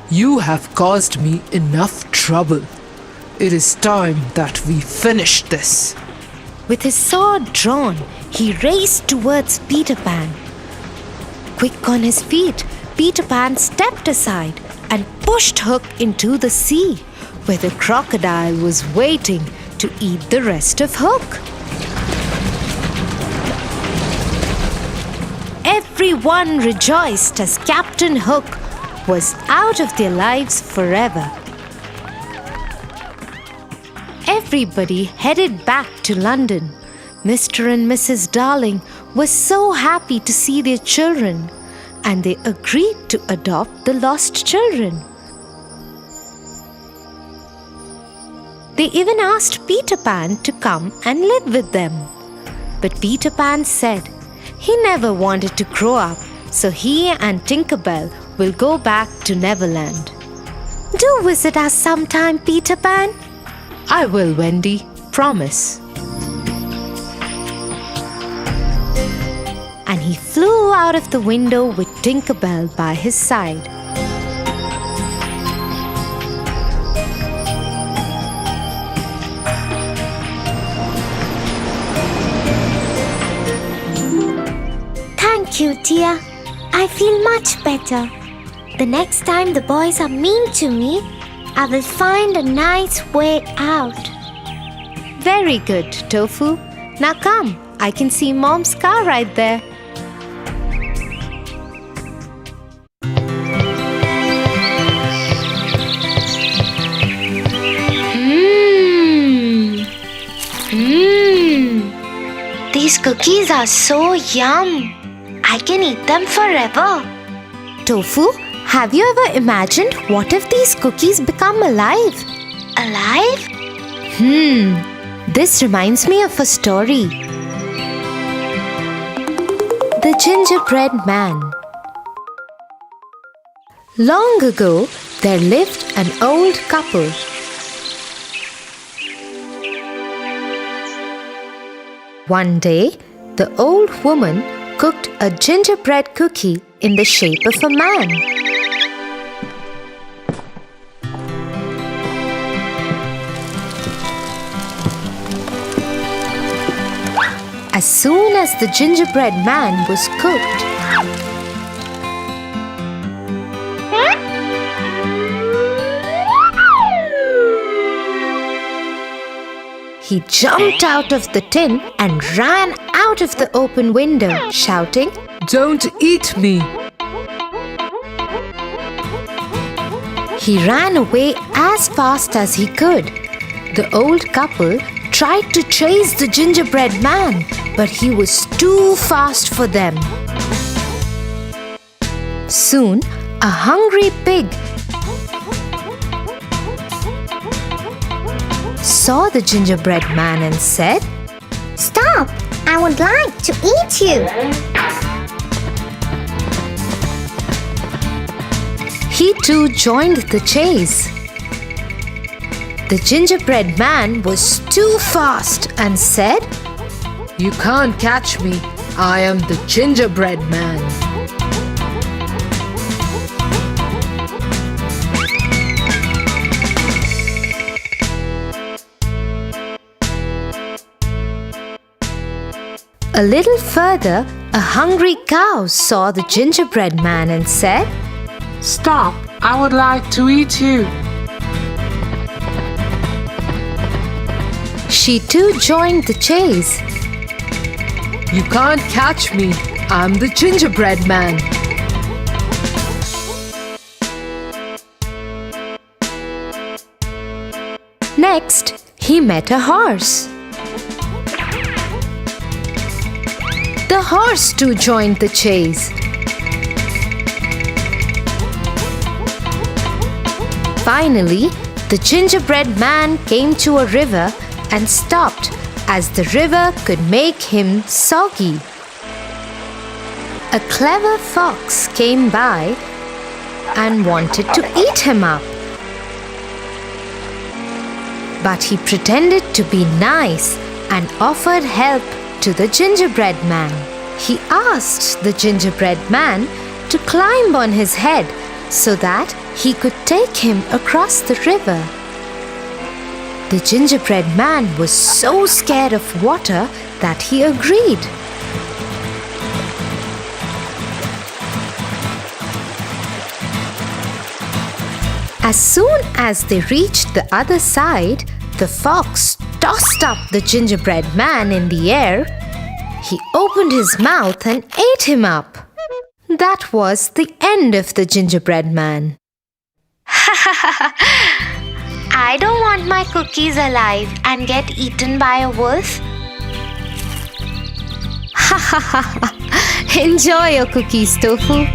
you have caused me enough trouble. It is time that we finish this. With his sword drawn, he raced towards Peter Pan. Quick on his feet, Peter Pan stepped aside and pushed Hook into the sea, where the crocodile was waiting to eat the rest of Hook. Everyone rejoiced as Captain Hook was out of their lives forever. everybody headed back to London. Mr. and Mrs. Darling were so happy to see their children, and they agreed to adopt the lost children. They even asked Peter Pan to come and live with them. But Peter Pan said he never wanted to grow up, so he and Tinker Bell will go back to Neverland. Do visit us sometime, Peter Pan. I will, Wendy. Promise. And he flew out of the window with Tinker Bell by his side. Thank you, Tia. I feel much better. The next time the boys are mean to me, I will find a nice way out. Very good, Tofu. Now come, I can see Mom's car right there. These cookies are so yum. I can eat them forever. Tofu, have you ever imagined what if these cookies become alive? Alive? This reminds me of a story. The Gingerbread Man. Long ago, there lived an old couple. One day, the old woman cooked a gingerbread cookie in the shape of a man. As soon as the gingerbread man was cooked, he jumped out of the tin and ran out of the open window, shouting, Don't eat me. He ran away as fast as he could. The old couple tried to chase the gingerbread man, but he was too fast for them. Soon, a hungry pig saw the gingerbread man and said, Stop! I would like to eat you. He too joined the chase. The gingerbread man was too fast and said, You can't catch me. I am the gingerbread man. A little further, a hungry cow saw the gingerbread man and said, Stop! I would like to eat you. She too joined the chase. You can't catch me. I'm the gingerbread man. Next, he met a horse. The horse too joined the chase. Finally, the gingerbread man came to a river and stopped, as the river could make him soggy. A clever fox came by and wanted to eat him up. But he pretended to be nice and offered help to the gingerbread man. He asked the gingerbread man to climb on his head so that he could take him across the river. The gingerbread man was so scared of water that he agreed. As soon as they reached the other side, the fox tossed up the gingerbread man in the air. He opened his mouth and ate him up. That was the end of the gingerbread man. I don't want my cookies alive and get eaten by a wolf. Ha ha ha ha! Enjoy your cookies, Tofu.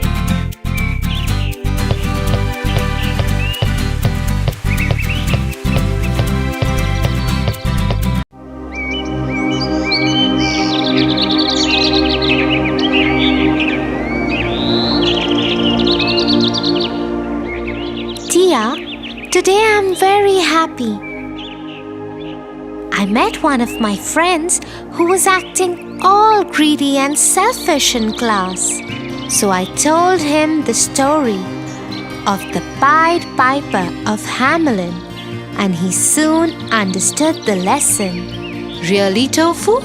Tia, today I'm very happy. I met one of my friends who was acting all greedy and selfish in class. So I told him the story of the Pied Piper of Hamlin, and he soon understood the lesson. Really, Tofu?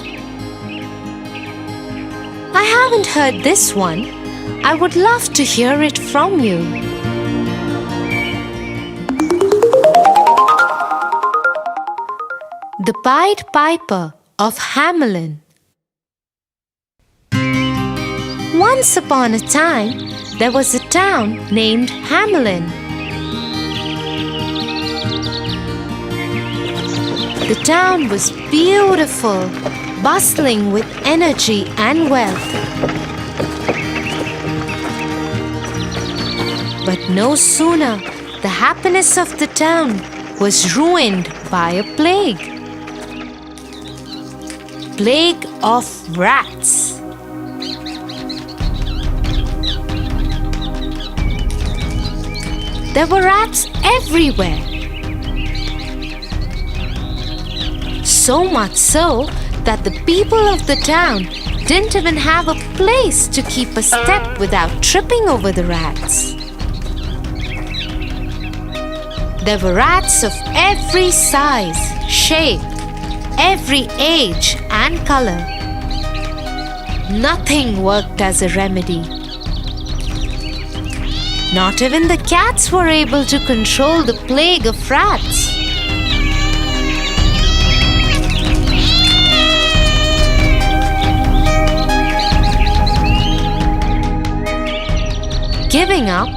I haven't heard this one. I would love to hear it from you. The Pied Piper of Hamlin. Once upon a time, there was a town named Hamlin. The town was beautiful, bustling with energy and wealth. But no sooner the happiness of the town was ruined by a plague. Plague of rats. There were rats everywhere. So much so that the people of the town didn't even have a place to keep a step without tripping over the rats. There were rats of every size, shape, every age and color. Nothing worked as a remedy. Not even the cats were able to control the plague of rats. Giving up,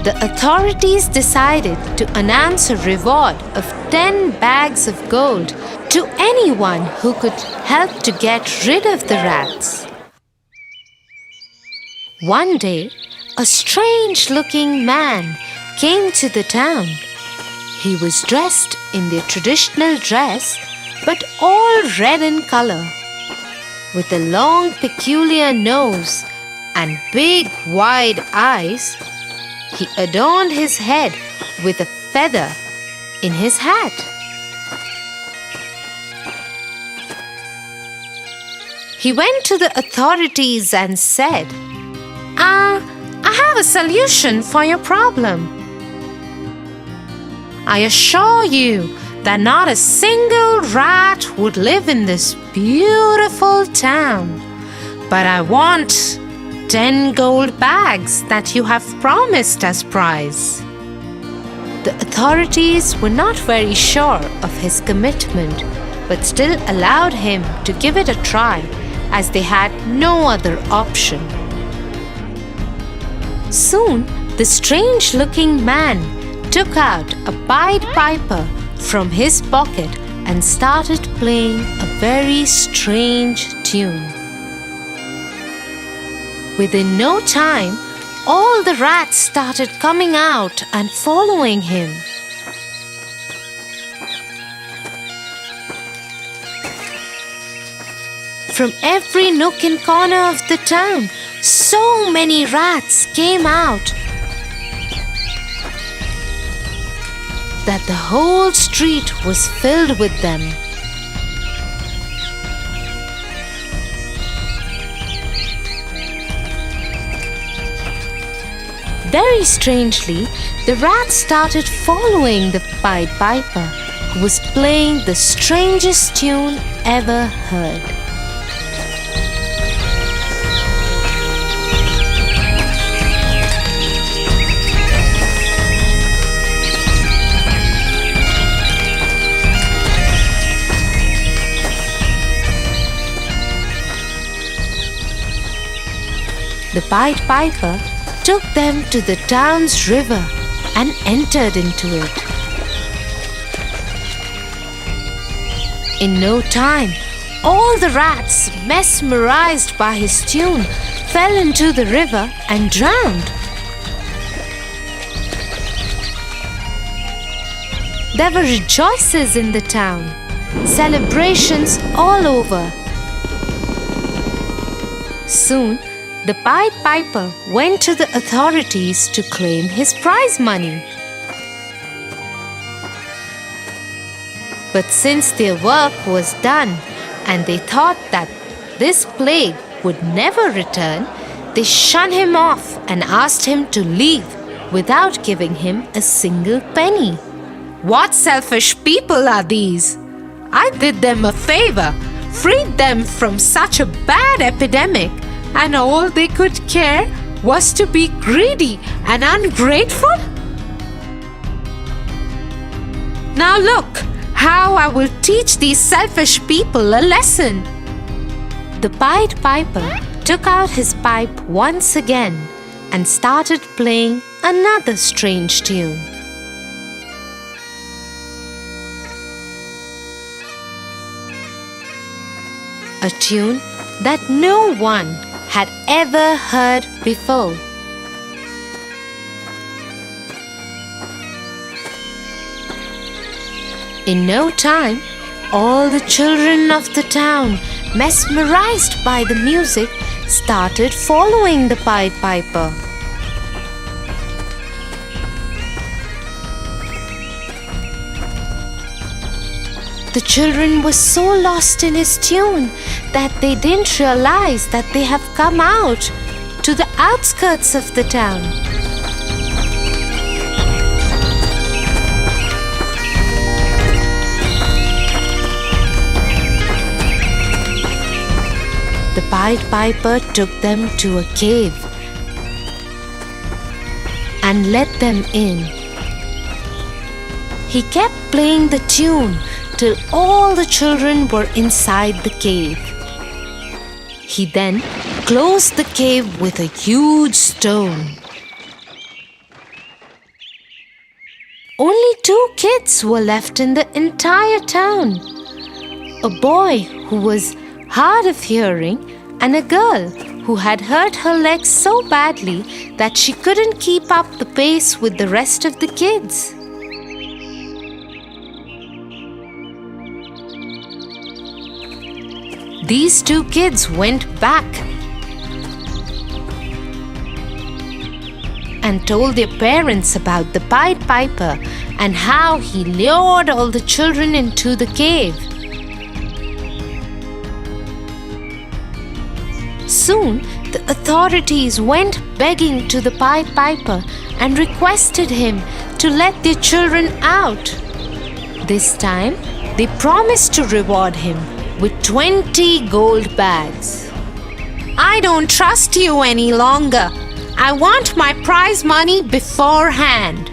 the authorities decided to announce a reward of 10 bags of gold to anyone who could help to get rid of the rats. One day, a strange-looking man came to the town. He was dressed in their traditional dress, but all red in color, with a long, peculiar nose and big, wide eyes. He adorned his head with a feather in his hat. He went to the authorities and said, I have a solution for your problem. I assure you that not a single rat would live in this beautiful town. But I want 10 gold bags that you have promised as prize. The authorities were not very sure of his commitment, but still allowed him to give it a try, as they had no other option. Soon, the strange-looking man took out a Pied Piper from his pocket and started playing a very strange tune. Within no time, all the rats started coming out and following him. From every nook and corner of the town, so many rats came out that the whole street was filled with them. Very strangely, the rats started following the Pied Piper, who was playing the strangest tune ever heard. The Pied Piper took them to the town's river and entered into it. In no time, all the rats, mesmerized by his tune, fell into the river and drowned. There were rejoices in the town, celebrations all over. Soon, the Pied Piper went to the authorities to claim his prize money. But since their work was done and they thought that this plague would never return, they shunned him off and asked him to leave without giving him a single penny. What selfish people are these? I did them a favor, freed them from such a bad epidemic, and all they could care was to be greedy and ungrateful? Now look how I will teach these selfish people a lesson. The Pied Piper took out his pipe once again and started playing another strange tune. A tune that no one had ever heard before. In no time, all the children of the town, mesmerized by the music, started following the Pied Piper. The children were so lost in his tune that they didn't realize that they have come out to the outskirts of the town. The Pied Piper took them to a cave and let them in. He kept playing the tune till all the children were inside the cave. He then closed the cave with a huge stone. Only 2 kids were left in the entire town. A boy who was hard of hearing and a girl who had hurt her legs so badly that she couldn't keep up the pace with the rest of the kids. These 2 kids went back and told their parents about the Pied Piper and how he lured all the children into the cave. Soon, the authorities went begging to the Pied Piper and requested him to let their children out. This time, they promised to reward him with 20 gold bags. I don't trust you any longer. I want my prize money beforehand.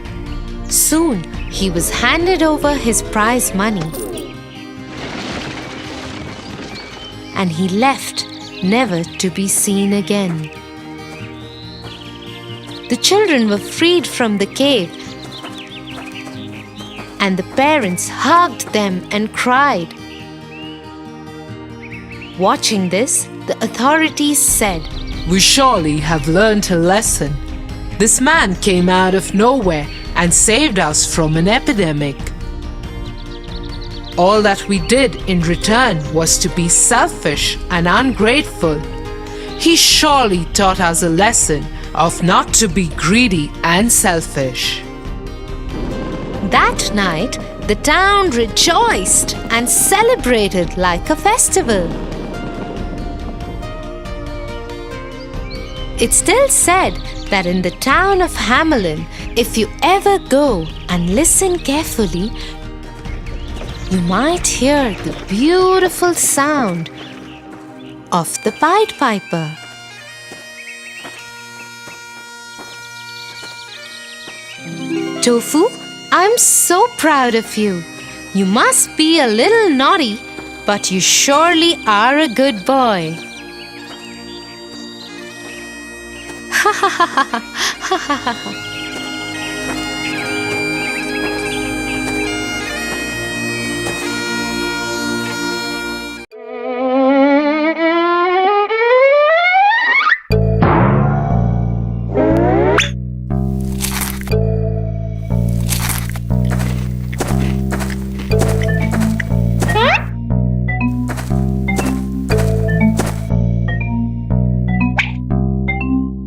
Soon, he was handed over his prize money. And he left, never to be seen again. The children were freed from the cave, and the parents hugged them and cried. Watching this, the authorities said, We surely have learned a lesson. This man came out of nowhere and saved us from an epidemic. All that we did in return was to be selfish and ungrateful. He surely taught us a lesson of not to be greedy and selfish. That night, the town rejoiced and celebrated like a festival. It's still said that in the town of Hamlin, if you ever go and listen carefully, you might hear the beautiful sound of the Pied Piper. Tofu, I'm so proud of you. You must be a little naughty, but you surely are a good boy. Ha ha ha ha ha ha ha ha.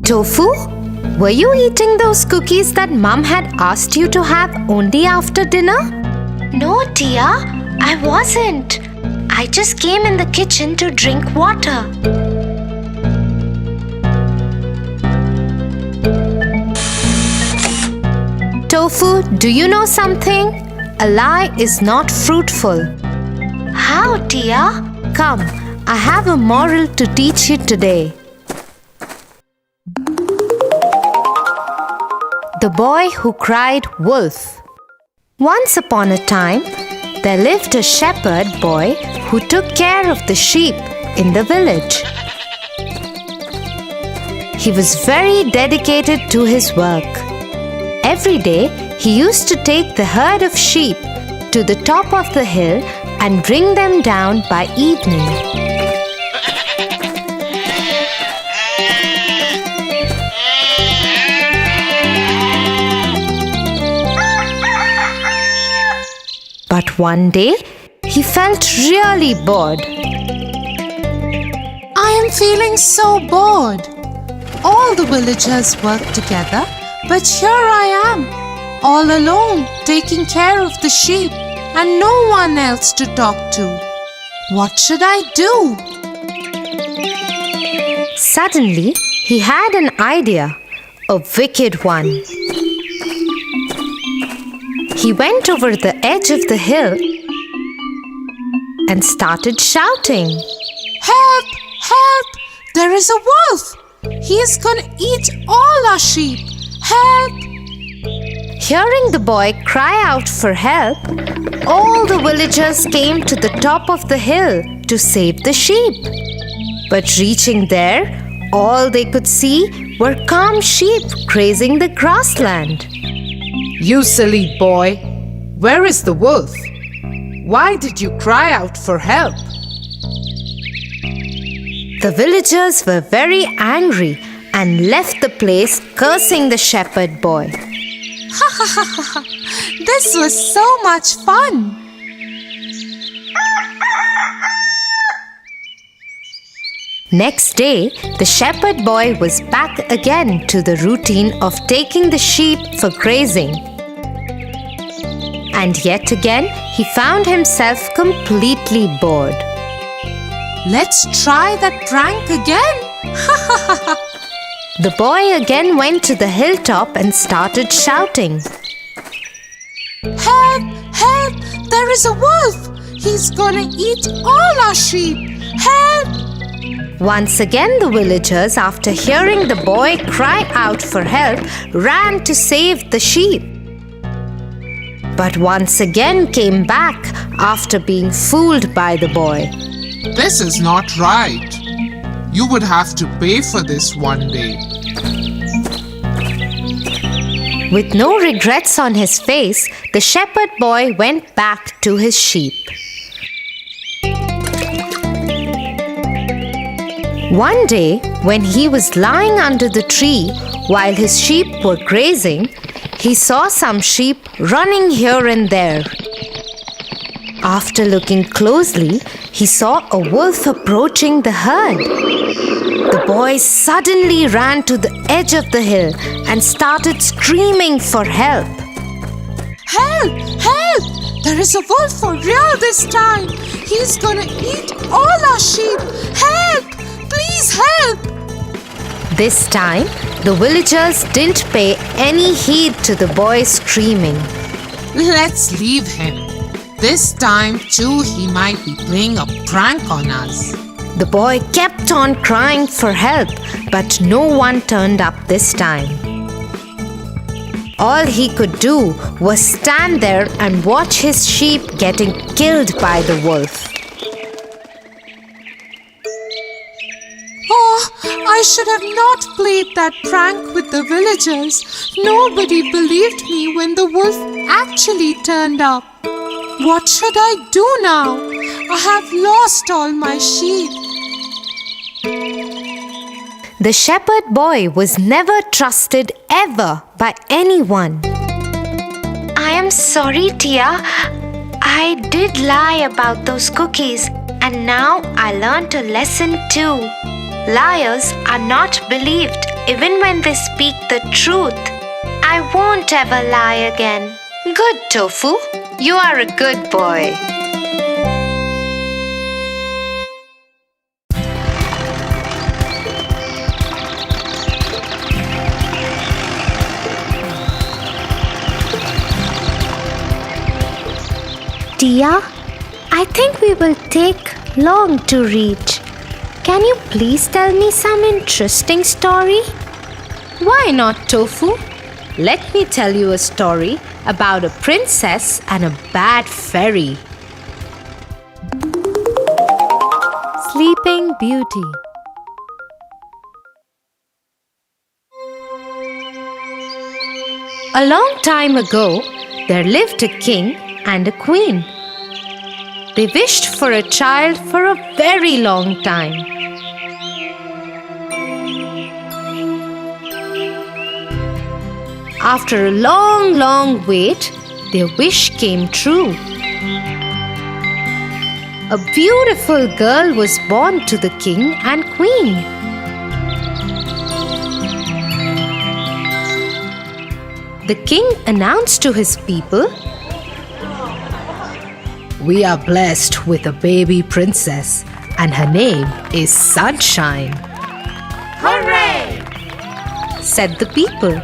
Tofu, were you eating those cookies that Mum had asked you to have only after dinner? No, Tia, I wasn't. I just came in the kitchen to drink water. Tofu, do you know something? A lie is not fruitful. How, Tia? Come, I have a moral to teach you today. The Boy Who Cried Wolf. Once upon a time, there lived a shepherd boy who took care of the sheep in the village. He was very dedicated to his work. Every day, he used to take the herd of sheep to the top of the hill and bring them down by evening. But one day, he felt really bored. I am feeling so bored. All the villagers work together, but here I am, all alone, taking care of the sheep and no one else to talk to. What should I do? Suddenly, he had an idea, a wicked one. He went over the edge of the hill and started shouting. Help! Help! There is a wolf! He is gonna eat all our sheep! Help! Hearing the boy cry out for help, all the villagers came to the top of the hill to save the sheep. But reaching there, all they could see were calm sheep grazing the grassland. You silly boy, where is the wolf? Why did you cry out for help? The villagers were very angry and left the place cursing the shepherd boy. This was so much fun! Next day, the shepherd boy was back again to the routine of taking the sheep for grazing. And yet again, he found himself completely bored. Let's try that prank again! The boy again went to the hilltop and started shouting. Help! Help! There is a wolf! He's gonna eat all our sheep! Help! Once again, the villagers, after hearing the boy cry out for help, ran to save the sheep. But once again came back after being fooled by the boy. This is not right. You would have to pay for this one day. With no regrets on his face, the shepherd boy went back to his sheep. One day, when he was lying under the tree while his sheep were grazing, he saw some sheep running here and there. After looking closely, he saw a wolf approaching the herd. The boy suddenly ran to the edge of the hill and started screaming for help. Help! Help! There is a wolf for real this time! He's gonna eat all our sheep! Help! Please help! This time, the villagers didn't pay any heed to the boy screaming. Let's leave him. This time too he might be playing a prank on us. The boy kept on crying for help, but no one turned up this time. All he could do was stand there and watch his sheep getting killed by the wolf. Oh, I should have not played that prank with the villagers. Nobody believed me when the wolf actually turned up. What should I do now? I have lost all my sheep. The shepherd boy was never trusted ever by anyone. I am sorry, Tia. I did lie about those cookies, and now I learned a lesson too. Liars are not believed Even when they speak the truth, I won't ever lie again. Good, Tofu. You are a good boy. Tia, I think we will take long to reach. Can you please tell me some interesting story? Why not, Tofu? Let me tell you a story about a princess and a bad fairy. Sleeping Beauty. A long time ago, there lived a king and a queen. They wished for a child for a very long time. After a long wait, their wish came true. A beautiful girl was born to the king and queen. The king announced to his people, "We are blessed with a baby princess, and her name is Sunshine." "Hooray!" said the people.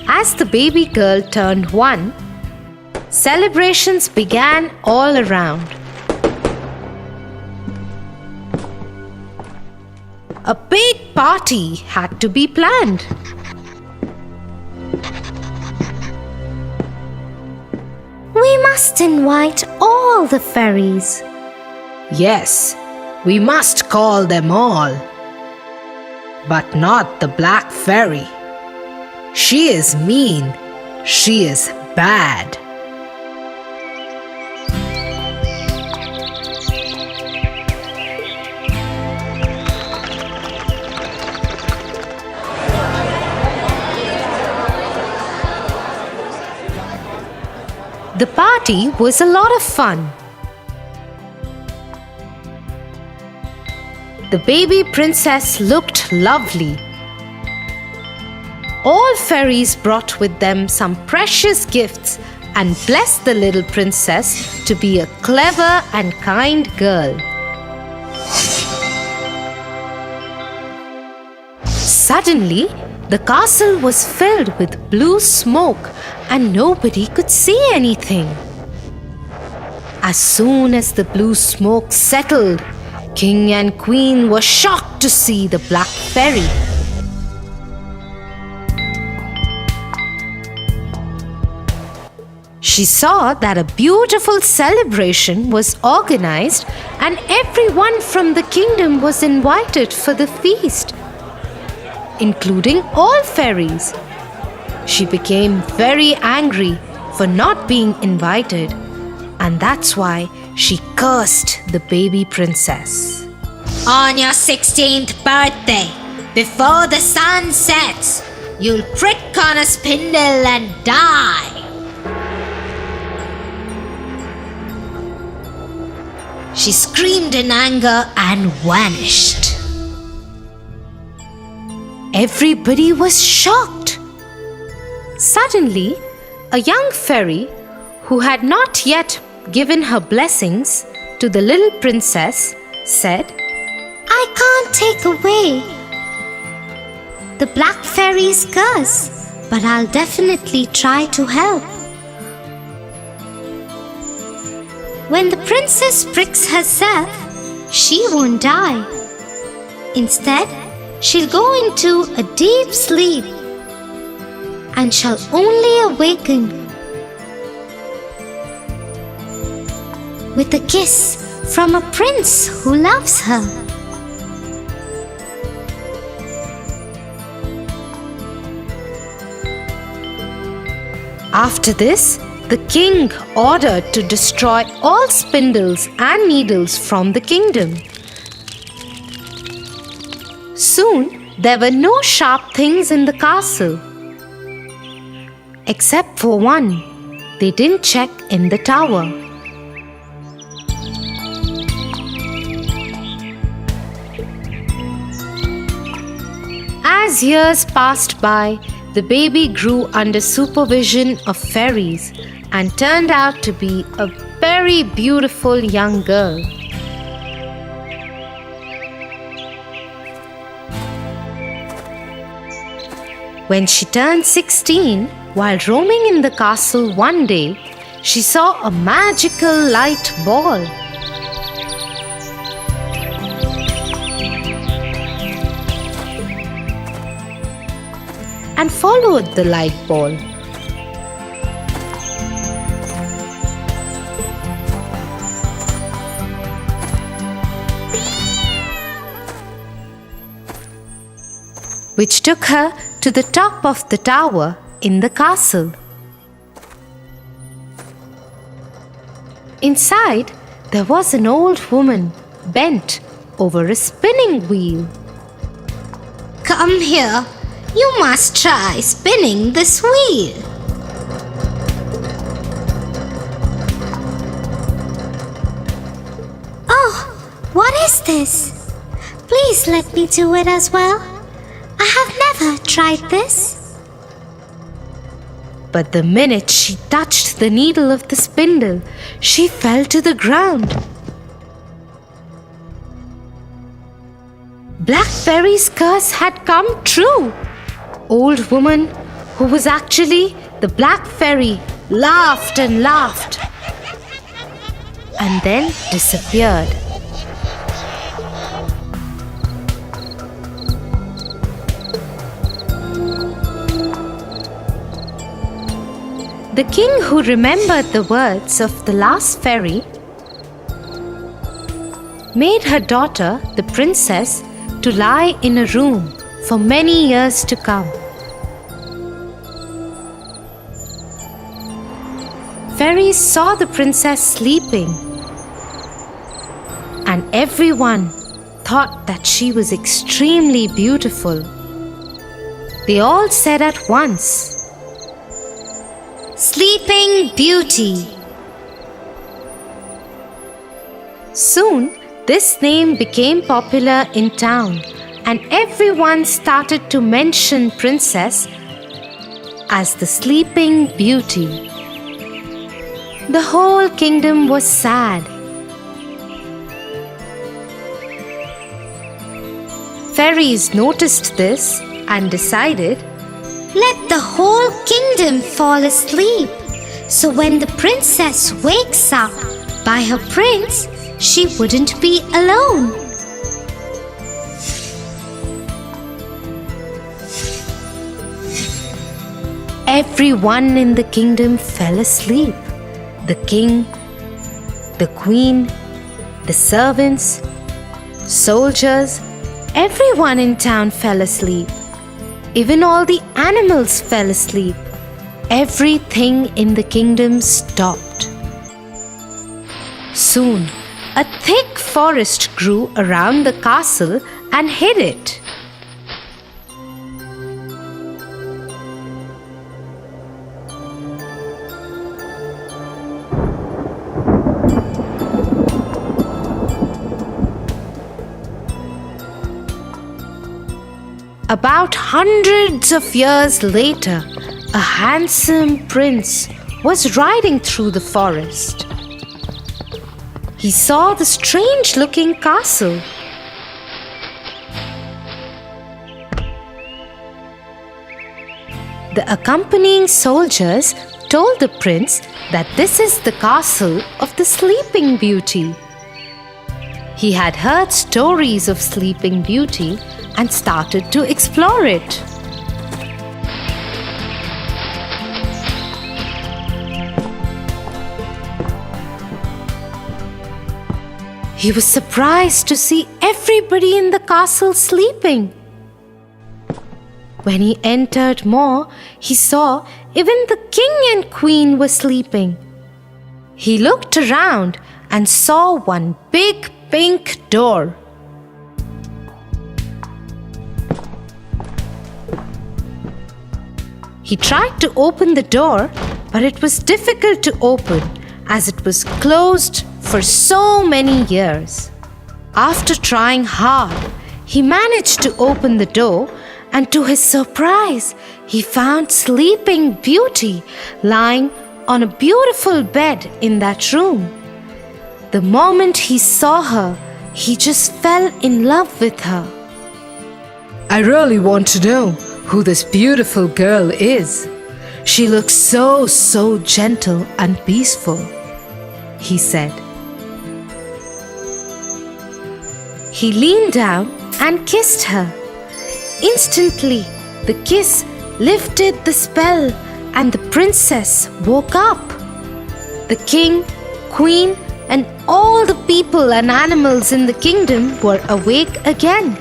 As the baby girl turned 1, celebrations began all around. A big party had to be planned. We must invite all the fairies. Yes, we must call them all. But not the black fairy. She is mean. She is bad. The party was a lot of fun. The baby princess looked lovely. All fairies brought with them some precious gifts and blessed the little princess to be a clever and kind girl. Suddenly, the castle was filled with blue smoke and nobody could see anything. As soon as the blue smoke settled, King and Queen were shocked to see the black fairy. She saw that a beautiful celebration was organized and everyone from the kingdom was invited for the feast, including all fairies. She became very angry for not being invited, and that's why she cursed the baby princess. On your 16th birthday, before the sun sets, you'll prick on a spindle and die. She screamed in anger and vanished. Everybody was shocked. Suddenly, a young fairy who had not yet given her blessings to the little princess said, I can't take away the black fairy's curse, but I'll definitely try to help. When the princess pricks herself, she won't die. Instead, she'll go into a deep sleep and shall only awaken with a kiss from a prince who loves her. After this, the king ordered to destroy all spindles and needles from the kingdom. Soon, There were no sharp things in the castle. Except for one, they didn't check in the tower. As years passed by, the baby grew under supervision of fairies and turned out to be a very beautiful young girl. When she turned 16, while roaming in the castle one day, she saw a magical light ball. And followed the light ball. Which took her to the top of the tower in the castle. Inside, there was an old woman bent over a spinning wheel. Come here. You must try spinning this wheel. Oh, what is this? Please let me do it as well. I have never tried this. But the minute she touched the needle of the spindle, she fell to the ground. Black Fairy's curse had come true. Old woman, who was actually the Black Fairy, laughed and laughed and then disappeared. The king, who remembered the words of the last fairy, made her daughter, the princess, to lie in a room for many years to come. Fairies saw the princess sleeping, and everyone thought that she was extremely beautiful. They all said at once, Sleeping Beauty. Soon, this name became popular in town, and everyone started to mention Princess as the Sleeping Beauty. The whole kingdom was sad. Fairies noticed this and decided, Let the whole kingdom fall asleep, so when the princess wakes up by her prince, she wouldn't be alone. Everyone in the kingdom fell asleep. The king, the queen, the servants, soldiers, everyone in town fell asleep. Even all the animals fell asleep. Everything in the kingdom stopped. Soon, a thick forest grew around the castle and hid it. About hundreds of years later, a handsome prince was riding through the forest. He saw the strange-looking castle. The accompanying soldiers told the prince that this is the castle of the Sleeping Beauty. He had heard stories of Sleeping Beauty and started to explore it. He was surprised to see everybody in the castle sleeping. When he entered more, he saw even the king and queen were sleeping. He looked around and saw one big pink door. He tried to open the door, but it was difficult to open as it was closed for so many years. After trying hard, he managed to open the door, and to his surprise, he found Sleeping Beauty lying on a beautiful bed in that room. The moment he saw her, he just fell in love with her. I really want to know who this beautiful girl is. She looks so gentle and peaceful, he said. He leaned down and kissed her. Instantly, the kiss lifted the spell and the princess woke up. The king, queen, and all the people and animals in the kingdom were awake again.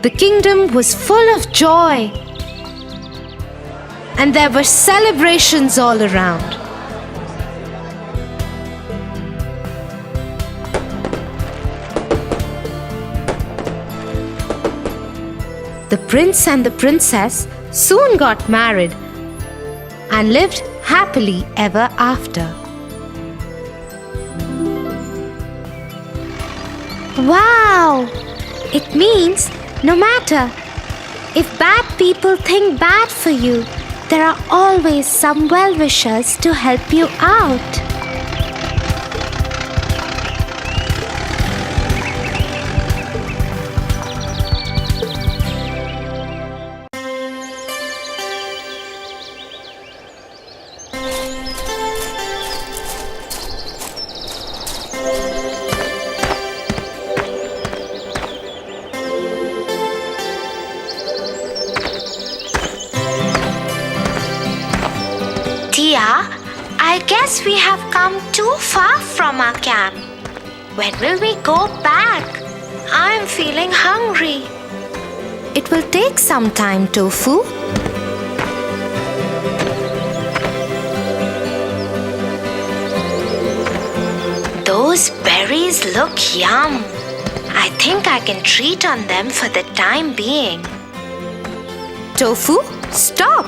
The kingdom was full of joy, and there were celebrations all around. The prince and the princess soon got married and lived happily ever after. Wow! It means no matter if bad people think bad for you, there are always some well-wishers to help you out. Tia, I guess we have come too far from our camp. When will we go back? I'm feeling hungry. It will take some time, Tofu. Those berries look yum. I think I can treat on them for the time being. Tofu, stop!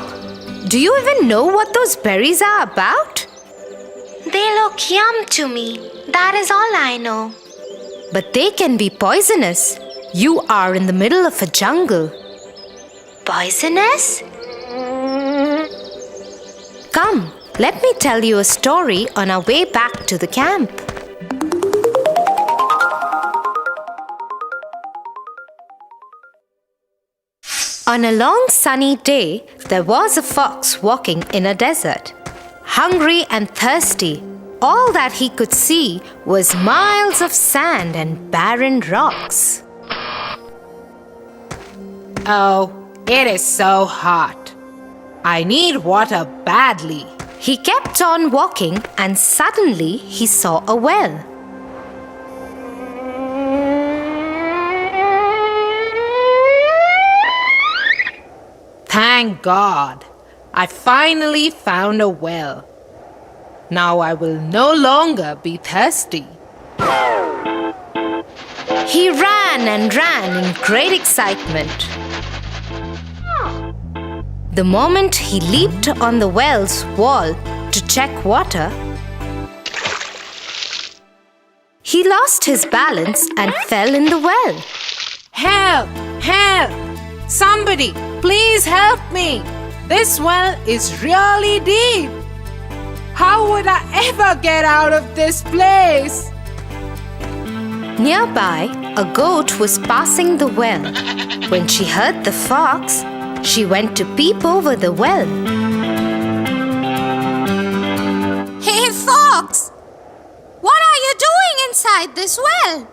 Do you even know what those berries are about? They look yum to me. That is all I know. But they can be poisonous. You are in the middle of a jungle. Poisonous? Come, let me tell you a story on our way back to the camp. On a long sunny day, there was a fox walking in a desert. Hungry and thirsty, all that he could see was miles of sand and barren rocks. Oh, it is so hot. I need water badly. He kept on walking and suddenly he saw a well. Thank God, I finally found a well. Now I will no longer be thirsty. He ran and ran in great excitement. The moment he leaped on the well's wall to check water, he lost his balance and fell in the well. Help! Help! Somebody, please help me! This well is really deep. How would I ever get out of this place? Nearby, a goat was passing the well. When she heard the fox, she went to peep over the well. Hey, Fox! What are you doing inside this well?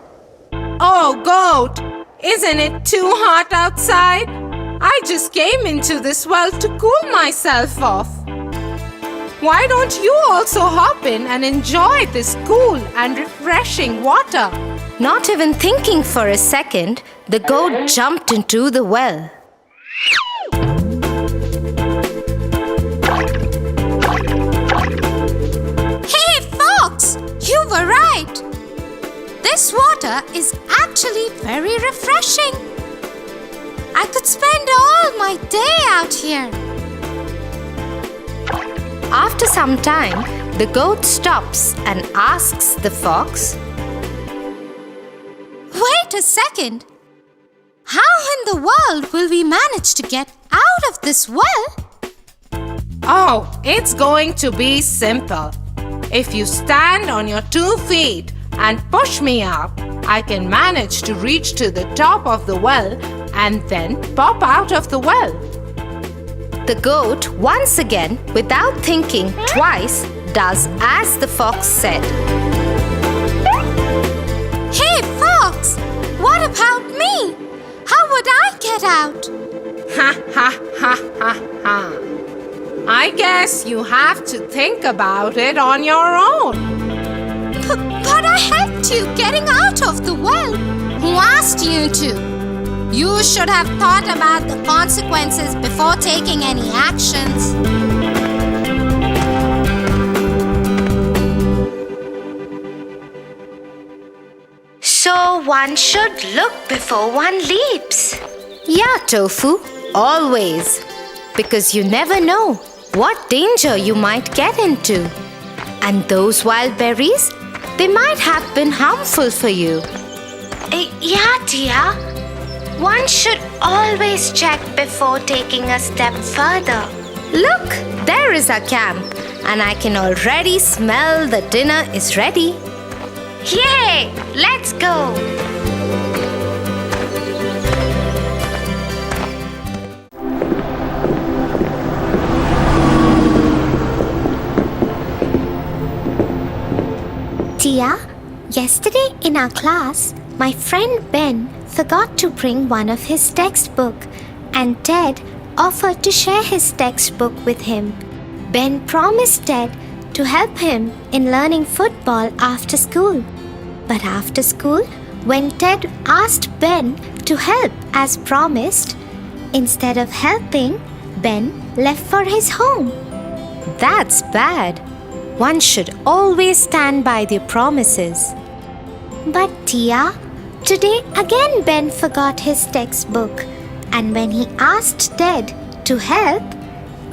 Oh, goat! Isn't it too hot outside? I just came into this well to cool myself off. Why don't you also hop in and enjoy this cool and refreshing water? Not even thinking for a second, the goat jumped into the well. Hey, Fox! You were right. This water is actually very refreshing. I could spend all my day out here. After some time, the goat stops and asks the fox, Wait a second. How in the world will we manage to get out of this well? Oh, it's going to be simple. If you stand on your 2 feet and push me up, I can manage to reach to the top of the well and then pop out of the well. The goat, once again, without thinking twice, does as the fox said. Hey, fox! What about me? How would I get out? Ha ha ha ha ha. I guess you have to think about it on your own. But I helped you getting out of the well. Who asked you to? You should have thought about the consequences before taking any actions. So one should look before one leaps. Yeah, Tofu, always. Because you never know what danger you might get into. And those wild berries, they might have been harmful for you. Yeah, Tia. One should always check before taking a step further. Look, there is our camp, and I can already smell the dinner is ready. Yay! Let's go! Tia, yesterday in our class, my friend Ben forgot to bring one of his textbook, and Ted offered to share his textbook with him. Ben promised Ted to help him in learning football after school. But after school, when Ted asked Ben to help as promised, instead of helping, Ben left for his home. That's bad. One should always stand by their promises. But Tia, today again Ben forgot his textbook, and when he asked Ted to help,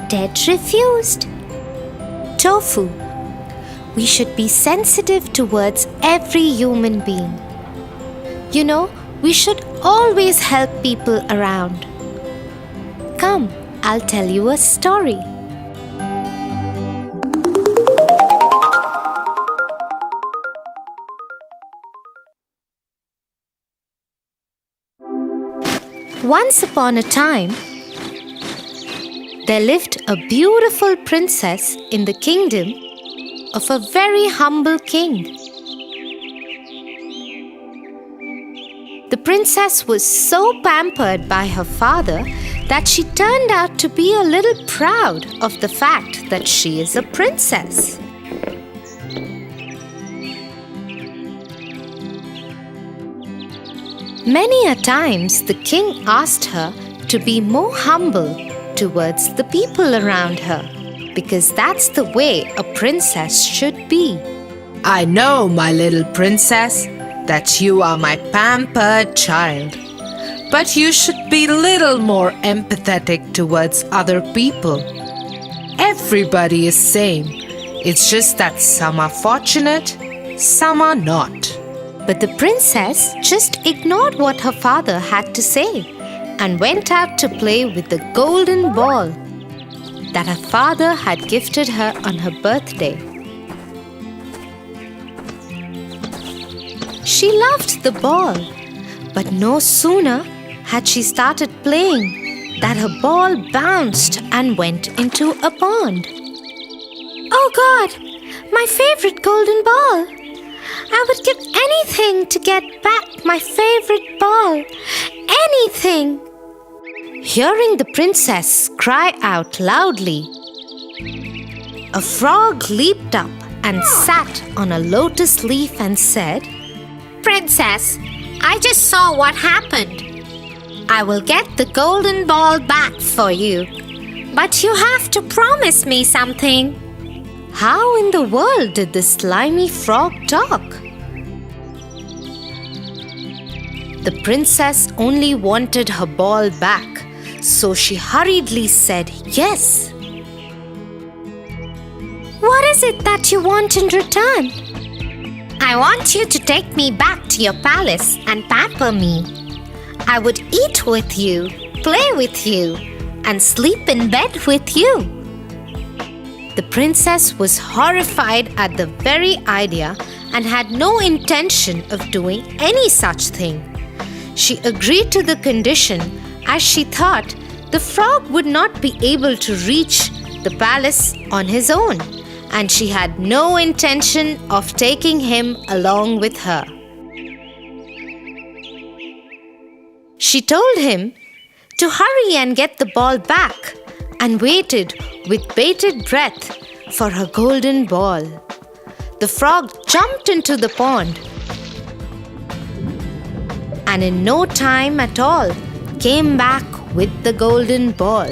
Ted refused. Tofu, we should be sensitive towards every human being. You know, we should always help people around. Come, I'll tell you a story. Once upon a time, there lived a beautiful princess in the kingdom of a very humble king. The princess was so pampered by her father that she turned out to be a little proud of the fact that she is a princess. Many a times the king asked her to be more humble towards the people around her, because that's the way a princess should be. I know, my little princess, that you are my pampered child. But you should be little more empathetic towards other people. Everybody is same. It's just that some are fortunate, some are not. But the princess just ignored what her father had to say and went out to play with the golden ball that her father had gifted her on her birthday. She loved the ball, but no sooner had she started playing that her ball bounced and went into a pond. Oh God, my favorite golden ball! I would give anything to get back my favorite ball. Anything! Hearing the princess cry out loudly, a frog leaped up and sat on a lotus leaf and said, "Princess, I just saw what happened. I will get the golden ball back for you, but you have to promise me something." How in the world did the slimy frog talk? The princess only wanted her ball back, so she hurriedly said yes. What is it that you want in return? I want you to take me back to your palace and pamper me. I would eat with you, play with you, and sleep in bed with you. The princess was horrified at the very idea and had no intention of doing any such thing. She agreed to the condition as she thought the frog would not be able to reach the palace on his own, and she had no intention of taking him along with her. She told him to hurry and get the ball back and waited with bated breath for her golden ball. The frog jumped into the pond and in no time at all came back with the golden ball.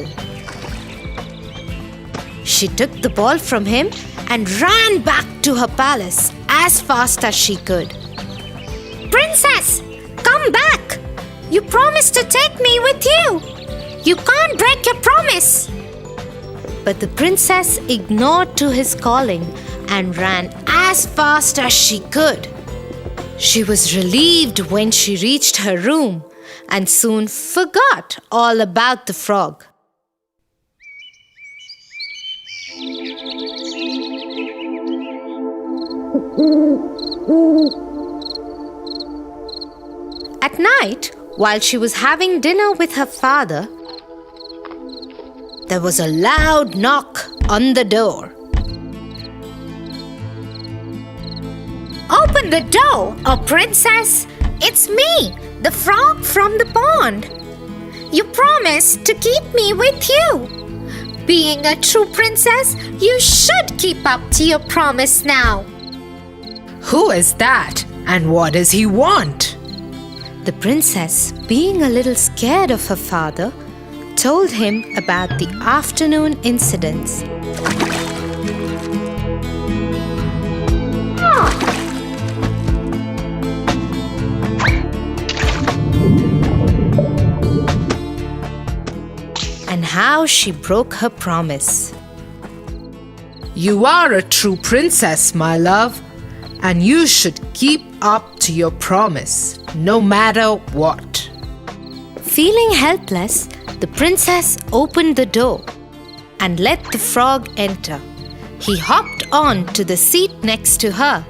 She took the ball from him and ran back to her palace as fast as she could. Princess, come back! You promised to take me with you. You can't break your promise. But the princess ignored to his calling and ran as fast as she could. She was relieved when she reached her room and soon forgot all about the frog. At night, while she was having dinner with her father, there was a loud knock on the door. Open the door, oh princess! It's me, the frog from the pond. You promised to keep me with you. Being a true princess, you should keep up to your promise now. Who is that? And what does he want? The princess, being a little scared of her father, told him about the afternoon incidents. And how she broke her promise. You are a true princess, my love, and you should keep up to your promise, no matter what. Feeling helpless, the princess opened the door and let the frog enter. He hopped on to the seat next to her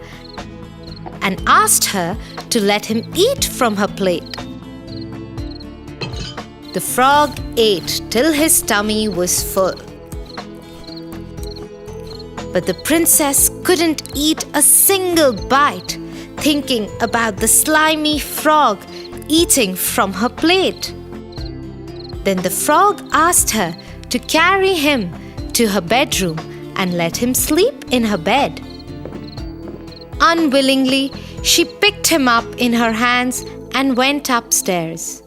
and asked her to let him eat from her plate. The frog ate till his tummy was full. But the princess couldn't eat a single bite, thinking about the slimy frog eating from her plate. Then the frog asked her to carry him to her bedroom and let him sleep in her bed. Unwillingly, she picked him up in her hands and went upstairs.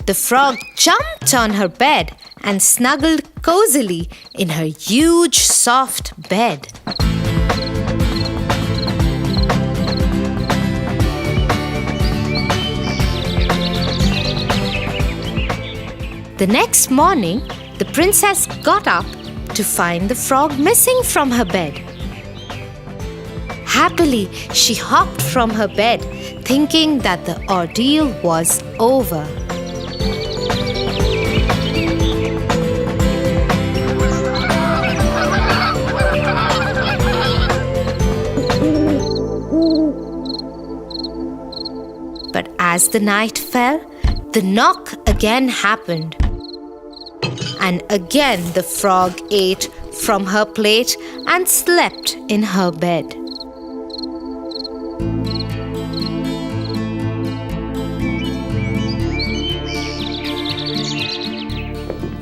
The frog jumped on her bed and snuggled cozily in her huge, soft bed. The next morning, the princess got up to find the frog missing from her bed. Happily, she hopped from her bed, thinking that the ordeal was over. But as the night fell, the knock again happened. And again the frog ate from her plate and slept in her bed.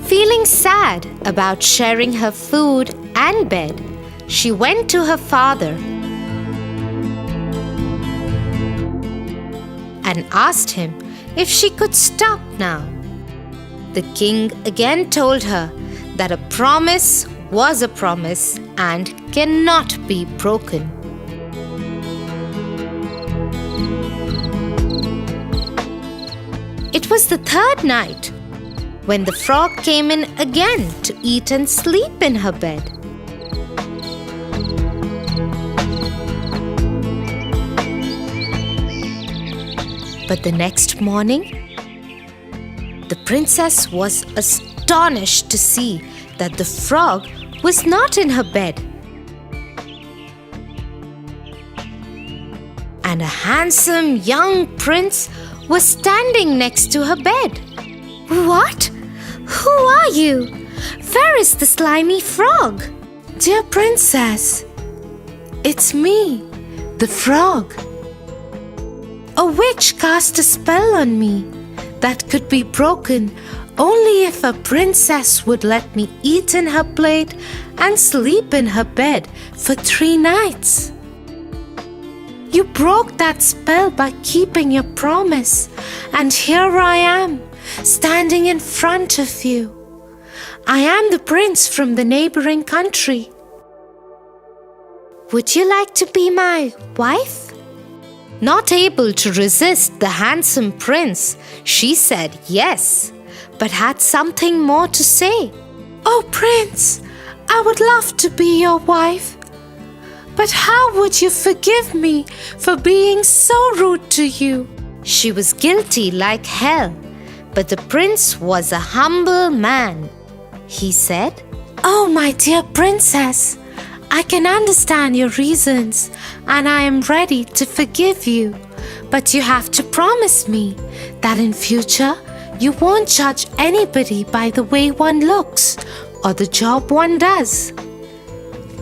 Feeling sad about sharing her food and bed, she went to her father and asked him if she could stop now. The king again told her that a promise was a promise and cannot be broken. It was the third night when the frog came in again to eat and sleep in her bed. But the next morning, the princess was astonished to see that the frog was not in her bed. And a handsome young prince was standing next to her bed. What? Who are you? Where is the slimy frog? Dear princess, it's me, the frog. A witch cast a spell on me that could be broken only if a princess would let me eat in her plate and sleep in her bed for 3 nights. You broke that spell by keeping your promise, and here I am, standing in front of you. I am the prince from the neighboring country. Would you like to be my wife? Not able to resist the handsome prince, she said yes, but had something more to say. Oh, prince, I would love to be your wife. But how would you forgive me for being so rude to you? She was guilty like hell, but the prince was a humble man. He said, Oh, my dear princess, I can understand your reasons and I am ready to forgive you. But you have to promise me that in future you won't judge anybody by the way one looks or the job one does.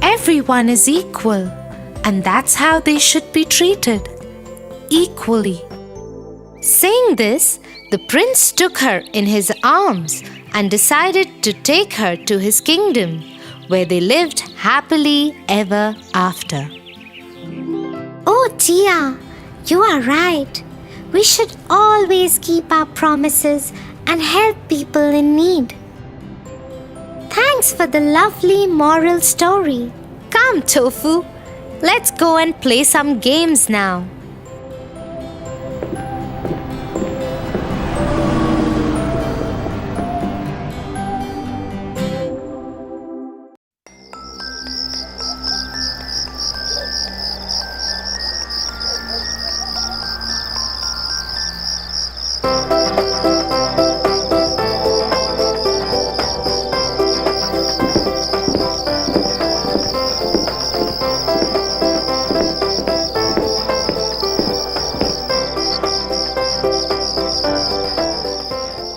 Everyone is equal, and that's how they should be treated, equally. Saying this, the prince took her in his arms and decided to take her to his kingdom, where they lived happily ever after. Oh, Tia, you are right. We should always keep our promises and help people in need. Thanks for the lovely moral story. Come, Tofu, let's go and play some games now.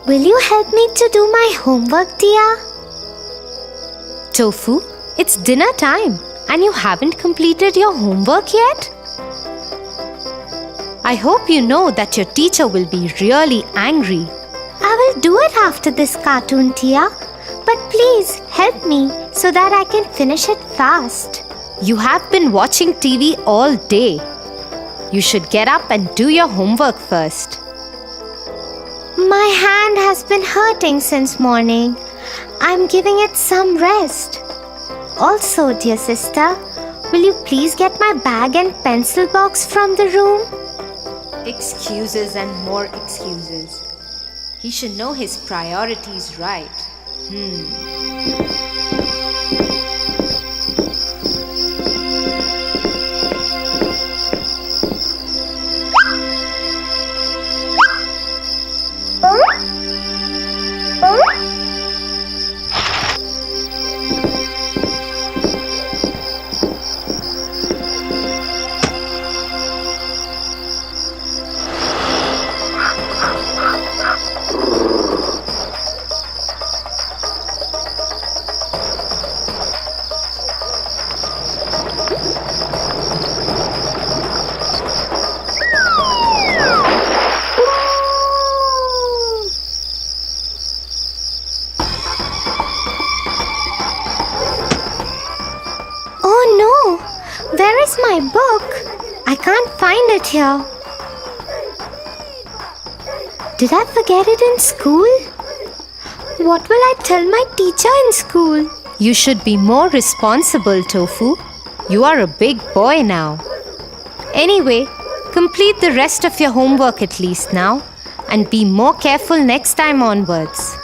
Will you help me to do my homework, Tia? Tofu, it's dinner time and you haven't completed your homework yet? I hope you know that your teacher will be really angry. I will do it after this cartoon, Tia. But please help me so that I can finish it fast. You have been watching TV all day. You should get up and do your homework first. My hand has been hurting since morning. I'm giving it some rest. Also, dear sister, will you please get my bag and pencil box from the room? Excuses and more excuses. He should know his priorities right. Where is my book? I can't find it here. Did I forget it in school? What will I tell my teacher in school? You should be more responsible, Tofu. You are a big boy now. Anyway, Complete the rest of your homework at least now, and be more careful next time onwards.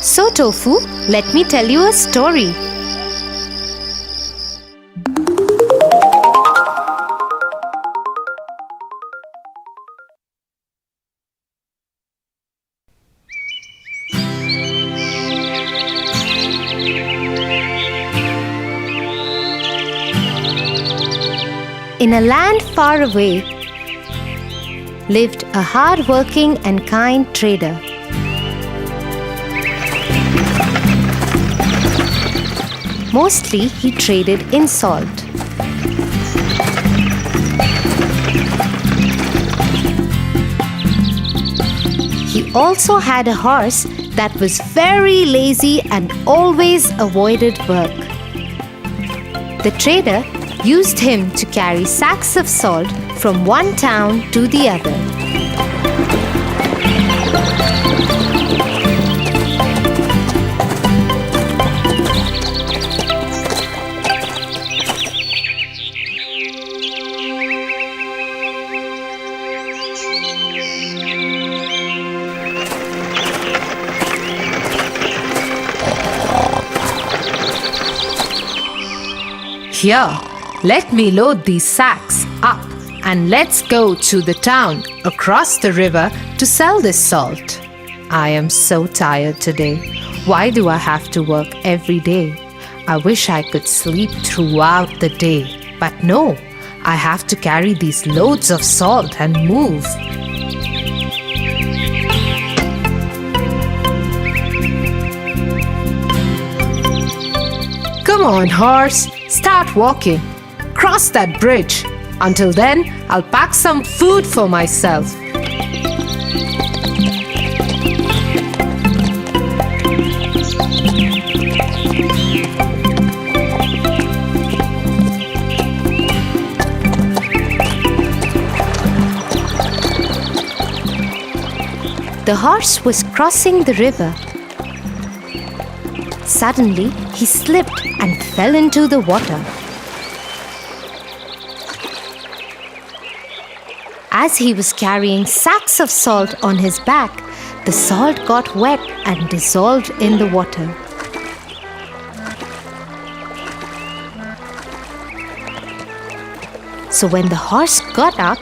So, Tofu, let me tell you a story. In a land far away lived a hard-working and kind trader. Mostly he traded in salt. He also had a horse that was very lazy and always avoided work. The trader used him to carry sacks of salt from one town to the other. Here, let me load these sacks up and let's go to the town across the river to sell this salt. I am so tired today. Why do I have to work every day? I wish I could sleep throughout the day. But no, I have to carry these loads of salt and move. Come on, horse. Start walking. Cross that bridge. Until then, I'll pack some food for myself. The horse was crossing the river. Suddenly, he slipped and fell into the water. As he was carrying sacks of salt on his back, the salt got wet and dissolved in the water. So when the horse got up,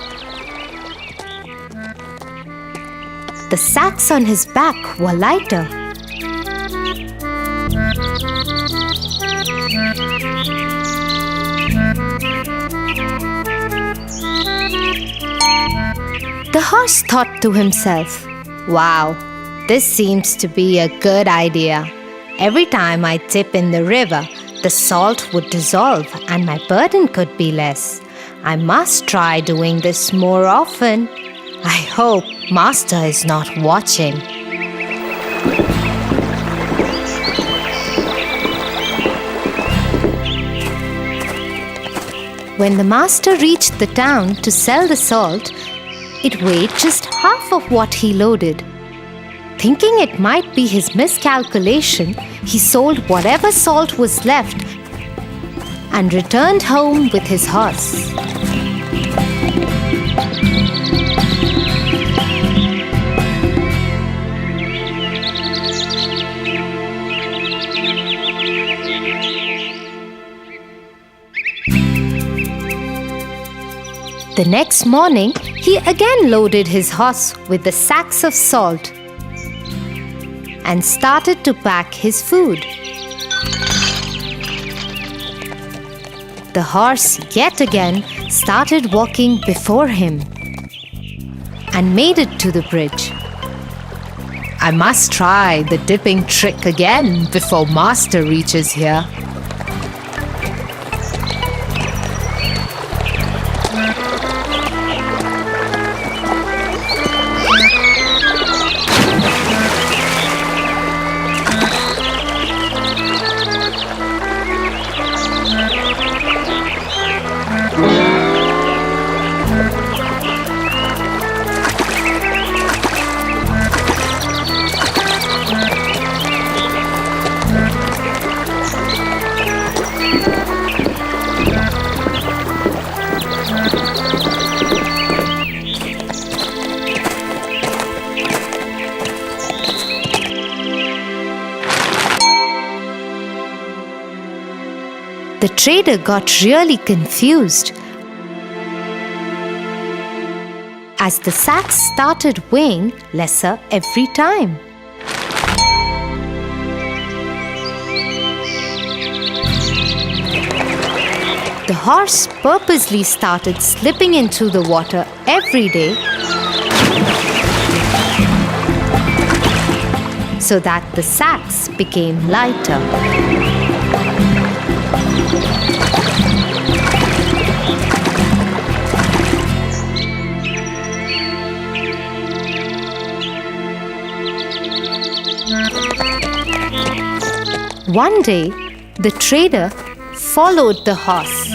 the sacks on his back were lighter. The horse thought to himself, "Wow, this seems to be a good idea. Every time I dip in the river, the salt would dissolve and my burden could be less. I must try doing this more often. I hope Master is not watching." When the master reached the town to sell the salt, it weighed just half of what he loaded. Thinking it might be his miscalculation, he sold whatever salt was left and returned home with his horse. The next morning, he again loaded his horse with the sacks of salt and started to pack his food. The horse yet again started walking before him and made it to the bridge. I must try the dipping trick again before Master reaches here. The trader got really confused as the sacks started weighing lesser every time. The horse purposely started slipping into the water every day so that the sacks became lighter. One day, the trader followed the horse.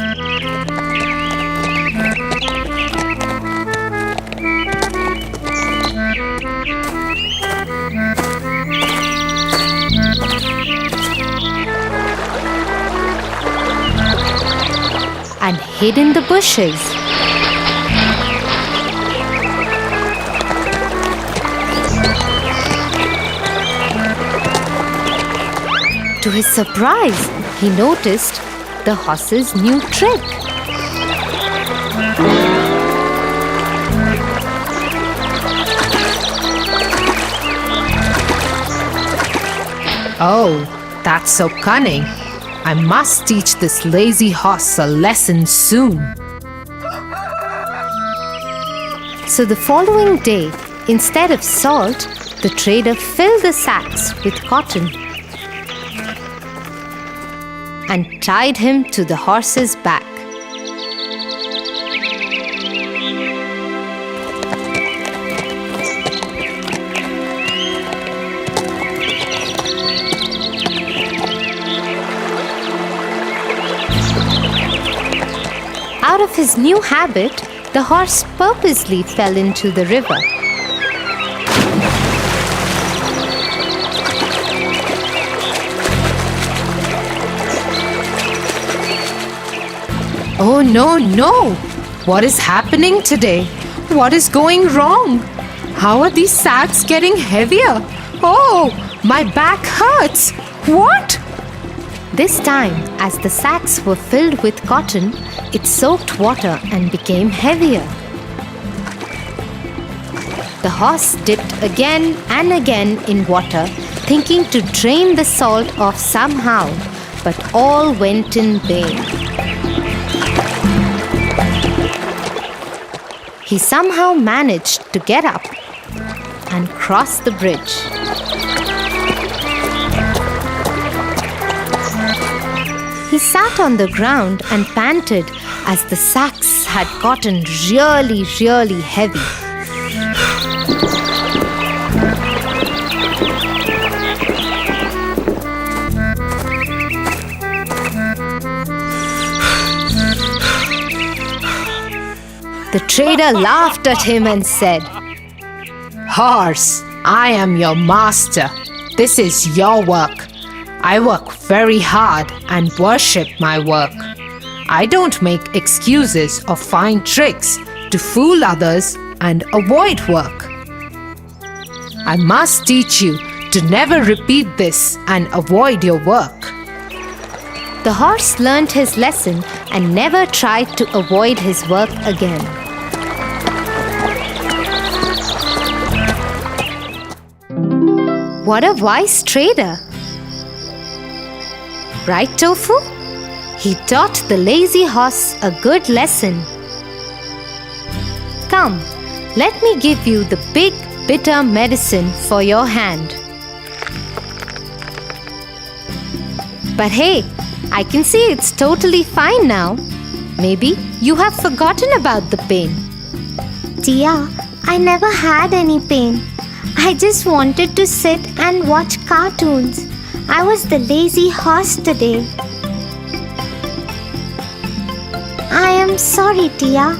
And hid in the bushes. To his surprise, he noticed the horse's new trick. Oh, that's so cunning. I must teach this lazy horse a lesson soon. So the following day, instead of salt, the trader filled the sacks with cotton and tied him to the horse's back. Out of his new habit, the horse purposely fell into the river. Oh no, no! What is happening today? What is going wrong? How are these sacks getting heavier? Oh, my back hurts! What? This time, as the sacks were filled with cotton, it soaked water and became heavier. The horse dipped again and again in water, thinking to drain the salt off somehow, but all went in vain. He somehow managed to get up and cross the bridge. He sat on the ground and panted as the sacks had gotten really, really heavy. The trader laughed at him and said, Horse, I am your master. This is your work. I work very hard and worship my work. I don't make excuses or find tricks to fool others and avoid work. I must teach you to never repeat this and avoid your work. The horse learned his lesson and never tried to avoid his work again. What a wise trader! Right, Tofu? He taught the lazy horse a good lesson. Come, let me give you the big bitter medicine for your hand. But hey, I can see it's totally fine now. Maybe you have forgotten about the pain. Tia, I never had any pain. I just wanted to sit and watch cartoons. I was the lazy horse today. I am sorry, Tia.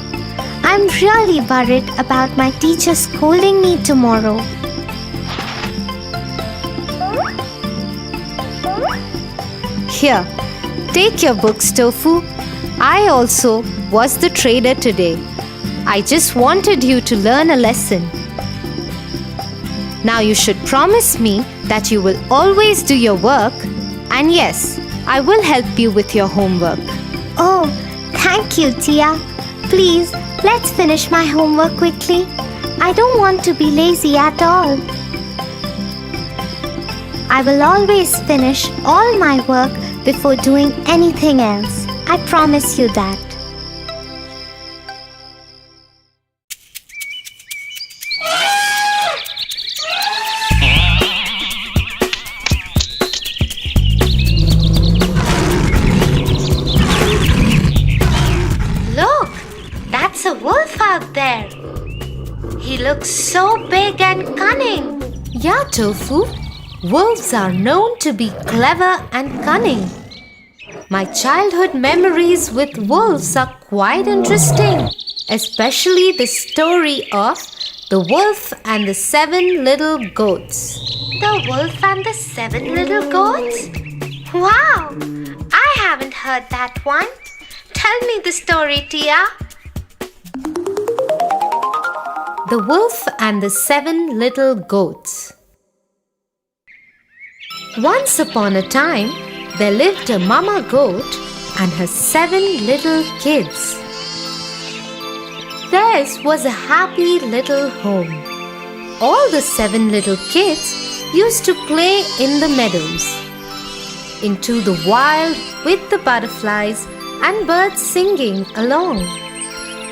I'm really worried about my teacher scolding me tomorrow. Here, take your books, Tofu. I also was the trader today. I just wanted you to learn a lesson. Now you should promise me that you will always do your work, and yes, I will help you with your homework. Oh, thank you, Tia. Please, let's finish my homework quickly. I don't want to be lazy at all. I will always finish all my work before doing anything else. I promise you that. Look, that's a wolf out there. He looks so big and cunning. Yeah, Tofu. Wolves are known to be clever and cunning. My childhood memories with wolves are quite interesting, especially the story of the wolf and the 7 little goats. The wolf and the 7 little goats? Wow! I haven't heard that one. Tell me the story, Tia. The Wolf and the 7 Little Goats. Once upon a time, there lived a mama goat and her 7 little kids. Theirs was a happy little home. All the 7 little kids used to play in the meadows, into the wild with the butterflies and birds singing along.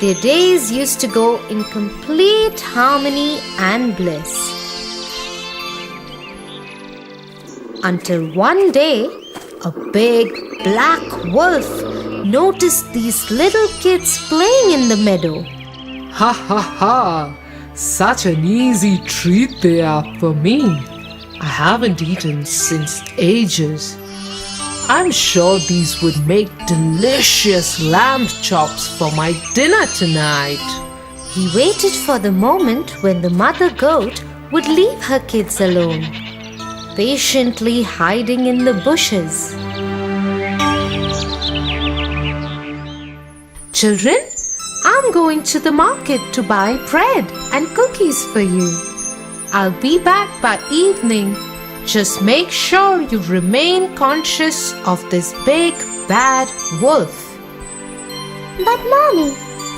Their days used to go in complete harmony and bliss. Until one day, a big black wolf noticed these little kids playing in the meadow. Ha ha ha! Such an easy treat they are for me. I haven't eaten since ages. I'm sure these would make delicious lamb chops for my dinner tonight. He waited for the moment when the mother goat would leave her kids alone, patiently hiding in the bushes. Children, I'm going to the market to buy bread and cookies for you. I'll be back by evening. Just make sure you remain conscious of this big bad wolf. But Mommy,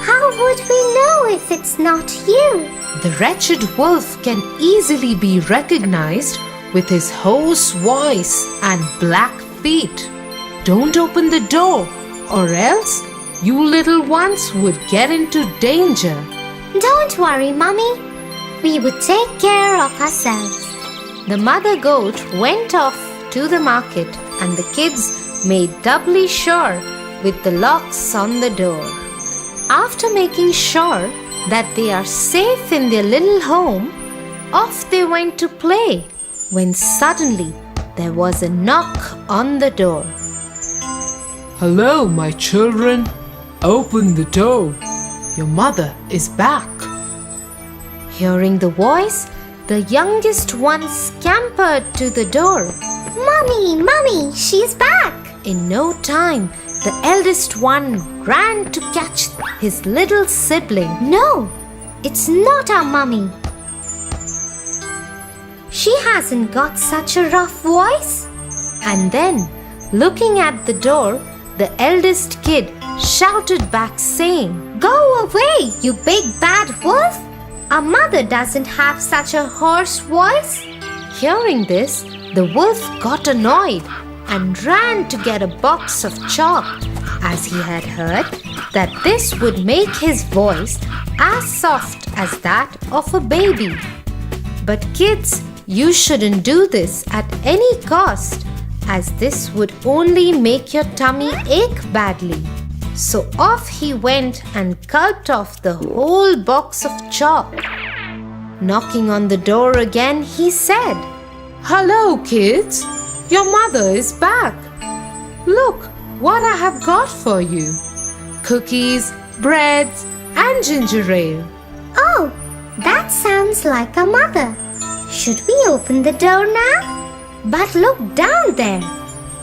how would we know if it's not you? The wretched wolf can easily be recognized with his hoarse voice and black feet. Don't open the door, or else you little ones would get into danger. Don't worry, Mommy. We would take care of ourselves. The mother goat went off to the market and the kids made doubly sure with the locks on the door. After making sure that they are safe in their little home, off they went to play when suddenly there was a knock on the door. Hello, my children. Open the door. Your mother is back. Hearing the voice, the youngest one scampered to the door. Mommy, she's back. In no time, the eldest one ran to catch his little sibling. No, it's not our Mommy. She hasn't got such a rough voice. And then, looking at the door, the eldest kid shouted back saying, Go away, you big bad wolf. Our mother doesn't have such a hoarse voice. Hearing this, the wolf got annoyed and ran to get a box of chalk, as he had heard that this would make his voice as soft as that of a baby. But kids, you shouldn't do this at any cost, as this would only make your tummy ache badly. So off he went and gulped off the whole box of chalk. Knocking on the door again, he said, Hello, kids. Your mother is back. Look what I have got for you. Cookies, breads, and ginger ale. Oh, that sounds like our mother. Should we open the door now? But look down there.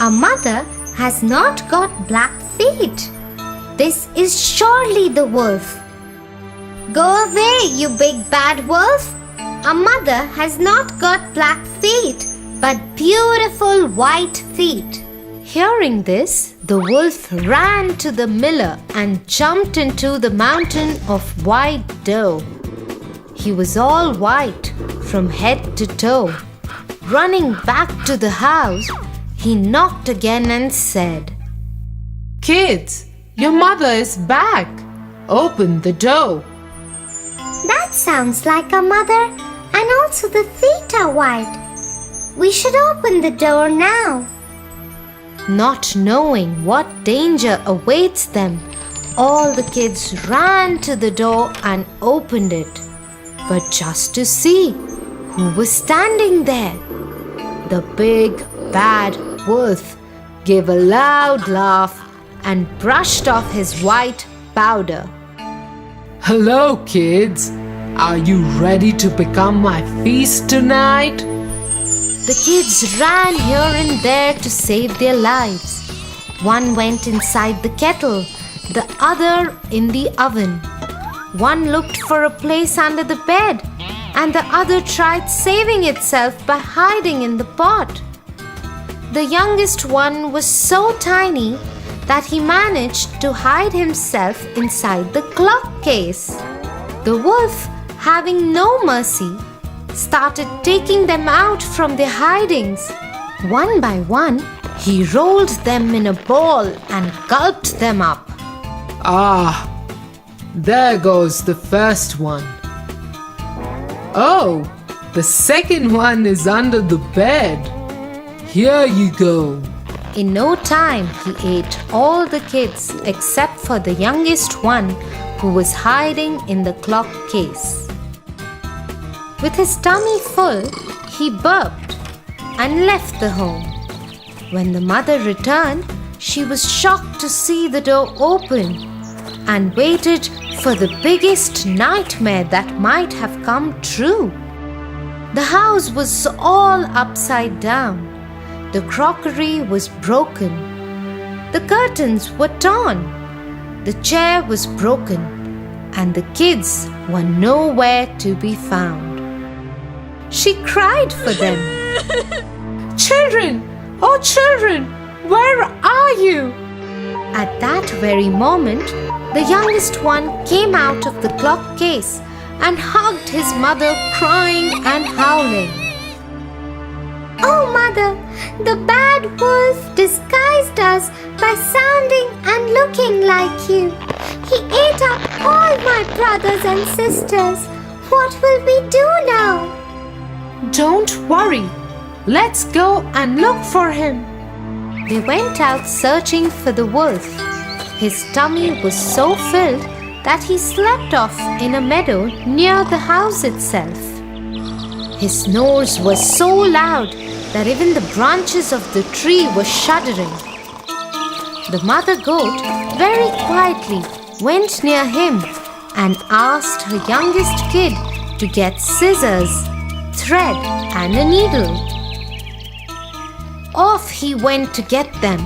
Our mother has not got black feet. This is surely the wolf. Go away, you big bad wolf. Our mother has not got black feet, but beautiful white feet. Hearing this, the wolf ran to the miller and jumped into the mountain of white dough. He was all white from head to toe. Running back to the house, he knocked again and said, Kids, your mother is back. Open the door. That sounds like a mother, and also the feet are white. We should open the door now. Not knowing what danger awaits them, all the kids ran to the door and opened it. But just to see who was standing there. The big bad wolf gave a loud laugh and brushed off his white powder. Hello, kids. Are you ready to become my feast tonight? The kids ran here and there to save their lives. One went inside the kettle, the other in the oven. One looked for a place under the bed, and the other tried saving itself by hiding in the pot. The youngest one was so tiny that he managed to hide himself inside the clock case. The wolf, having no mercy, started taking them out from their hidings. One by one, he rolled them in a ball and gulped them up. Ah, there goes the first one. Oh, the second one is under the bed. Here you go. In no time, he ate all the kids except for the youngest one who was hiding in the clock case. With his tummy full, he burped and left the home. When the mother returned, she was shocked to see the door open and waited for the biggest nightmare that might have come true. The house was all upside down. The crockery was broken. The curtains were torn. The chair was broken, and the kids were nowhere to be found. She cried for them. Children, oh children, where are you? At that very moment, the youngest one came out of the clock case and hugged his mother, crying and howling. Oh, Mother, the bad wolf disguised us by sounding and looking like you. He ate up all my brothers and sisters. What will we do now? Don't worry. Let's go and look for him. They went out searching for the wolf. His tummy was so filled that he slept off in a meadow near the house itself. His snores was so loud that even the branches of the tree were shuddering. The mother goat very quietly went near him and asked her youngest kid to get scissors, thread, and a needle. Off he went to get them.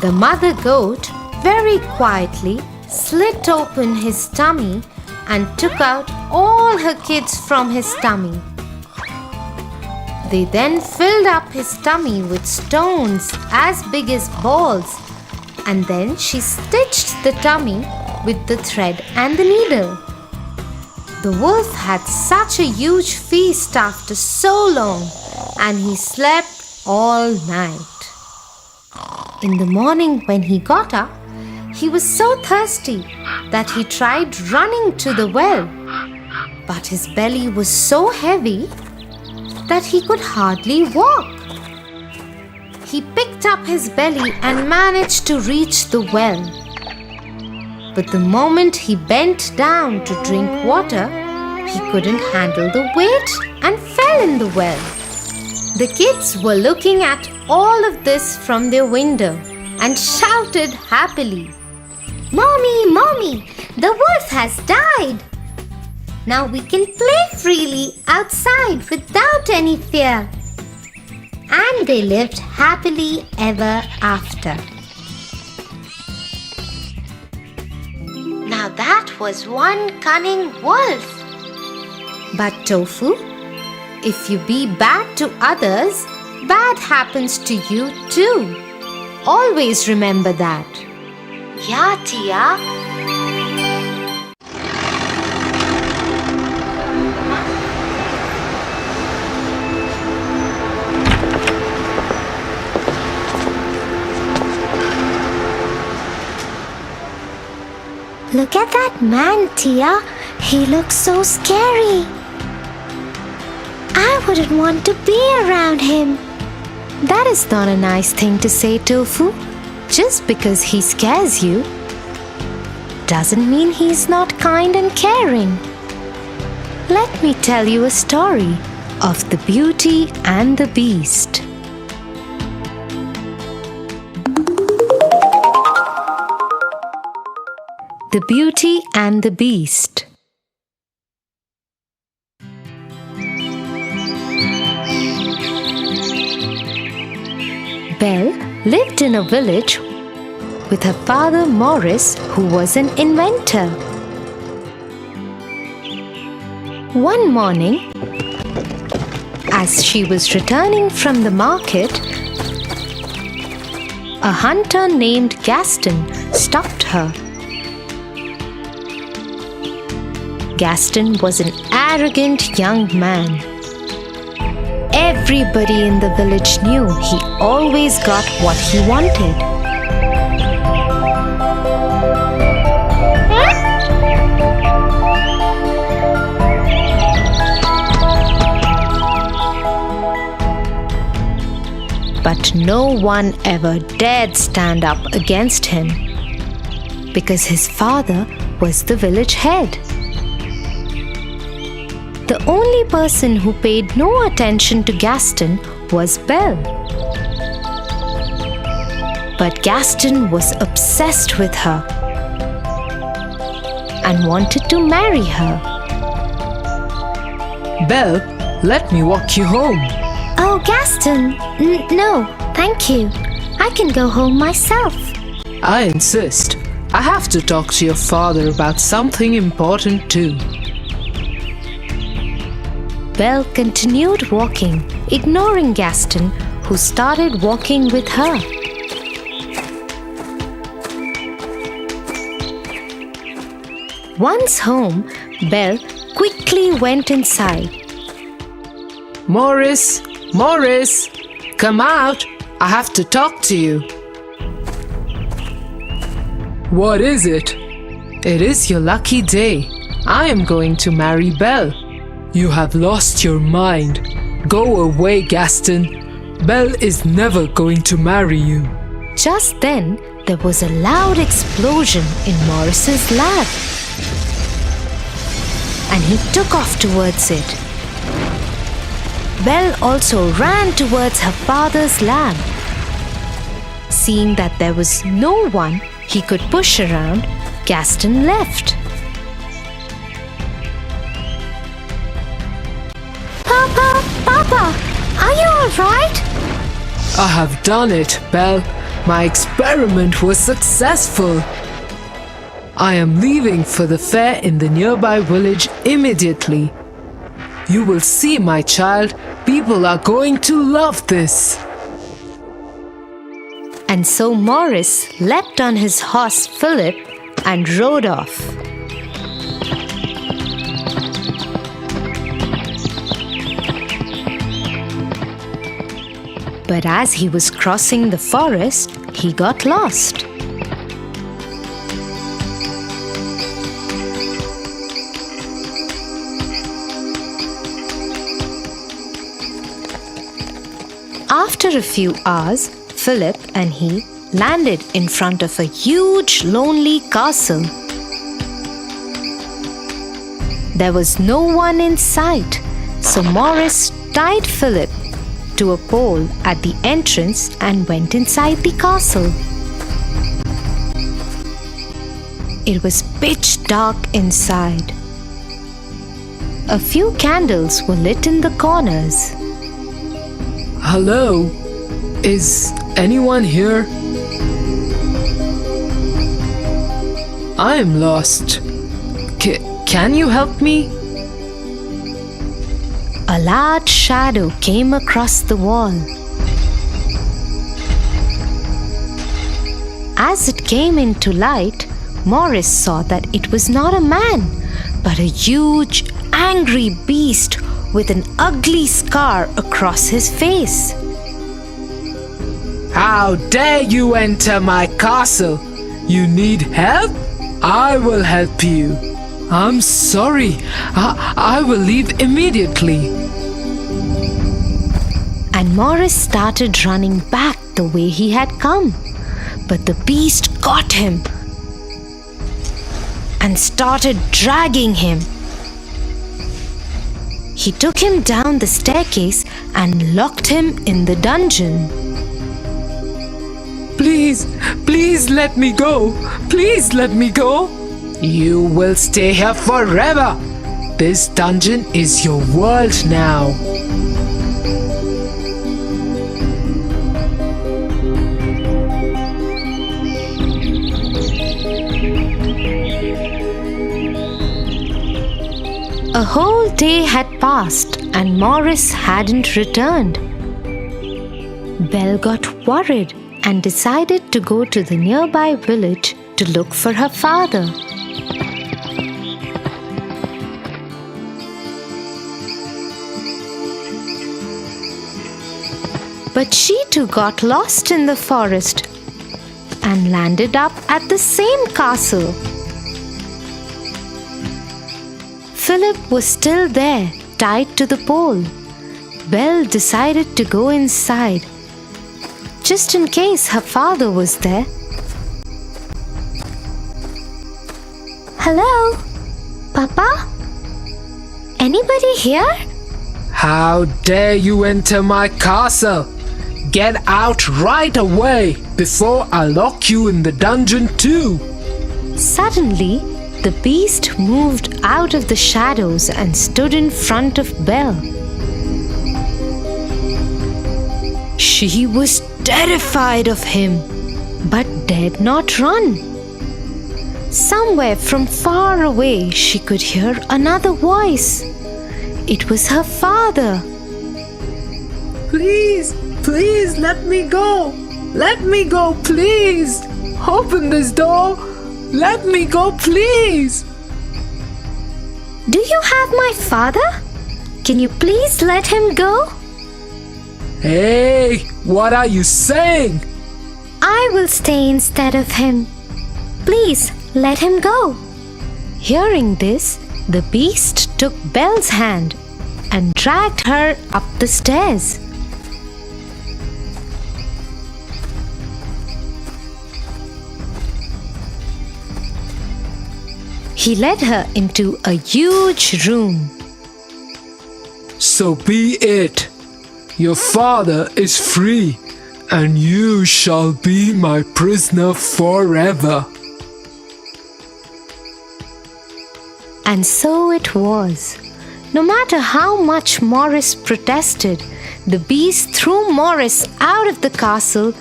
The mother goat very quietly slit open his tummy and took out all her kids from his tummy. They then filled up his tummy with stones as big as balls, and then she stitched the tummy with the thread and the needle. The wolf had such a huge feast after so long, and he slept all night. In the morning when he got up, he was so thirsty that he tried running to the well, but his belly was so heavy that he could hardly walk. He picked up his belly and managed to reach the well. But the moment he bent down to drink water, he couldn't handle the weight and fell in the well. The kids were looking at all of this from their window and shouted happily, Mommy, Mommy, the wolf has died. Now we can play freely outside without any fear. And they lived happily ever after. Now that was one cunning wolf. But Tofu, if you be bad to others, bad happens to you too. Always remember that. Yeah, Tia. Look at that man, Tia. He looks so scary. I wouldn't want to be around him. That is not a nice thing to say, Tofu. Just because he scares you doesn't mean he's not kind and caring. Let me tell you a story of the Beauty and the Beast. The Beauty and the Beast. Belle lived in a village with her father Morris, who was an inventor. One morning, as she was returning from the market, a hunter named Gaston stopped her. Gaston was an arrogant young man. Everybody in the village knew he always got what he wanted. But no one ever dared stand up against him because his father was the village head. The only person who paid no attention to Gaston was Belle. But Gaston was obsessed with her and wanted to marry her. Belle, let me walk you home. Oh, Gaston, no, thank you. I can go home myself. I insist. I have to talk to your father about something important too. Belle continued walking, ignoring Gaston, who started walking with her. Once home, Belle quickly went inside. Morris, Morris, come out. I have to talk to you. What is it? It is your lucky day. I am going to marry Belle. You have lost your mind. Go away, Gaston. Belle is never going to marry you. Just then, there was a loud explosion in Morris's lab. And he took off towards it. Belle also ran towards her father's lab. Seeing that there was no one he could push around, Gaston left. Papa, are you all right? I have done it, Belle. My experiment was successful. I am leaving for the fair in the nearby village immediately. You will see, my child. People are going to love this. And so Morris leapt on his horse Philip and rode off. But as he was crossing the forest, he got lost. After a few hours, Philip and he landed in front of a huge, lonely castle. There was no one in sight, so Morris tied Philip to a pole at the entrance and went inside the castle. It was pitch dark inside. A few candles were lit in the corners. Hello? Is anyone here? I am lost. Can you help me? A large shadow came across the wall. As it came into light, Morris saw that it was not a man, but a huge, angry beast with an ugly scar across his face. How dare you enter my castle? You need help? I will help you. I'm sorry. I will leave immediately. And Morris started running back the way he had come. But the beast got him and started dragging him. He took him down the staircase and locked him in the dungeon. Please let me go. Please let me go. You will stay here forever. This dungeon is your world now. A whole day had passed and Morris hadn't returned. Belle got worried and decided to go to the nearby village to look for her father. But she too got lost in the forest and landed up at the same castle. Philip was still there, tied to the pole. Belle decided to go inside, just in case her father was there. Hello? Papa? Anybody here? How dare you enter my castle? Get out right away before I lock you in the dungeon too. Suddenly, the beast moved out of the shadows and stood in front of Belle. She was terrified of him, but dared not run. Somewhere from far away, she could hear another voice. It was her father. Please let me go. Let me go, please. Open this door. Let me go, please. Do you have my father? Can you please let him go? Hey, what are you saying? I will stay instead of him. Please let him go. Hearing this, the beast took Belle's hand and dragged her up the stairs. He led her into a huge room. So be it. Your father is free, and you shall be my prisoner forever. And so it was. No matter how much Morris protested, the beast threw Morris out of the castle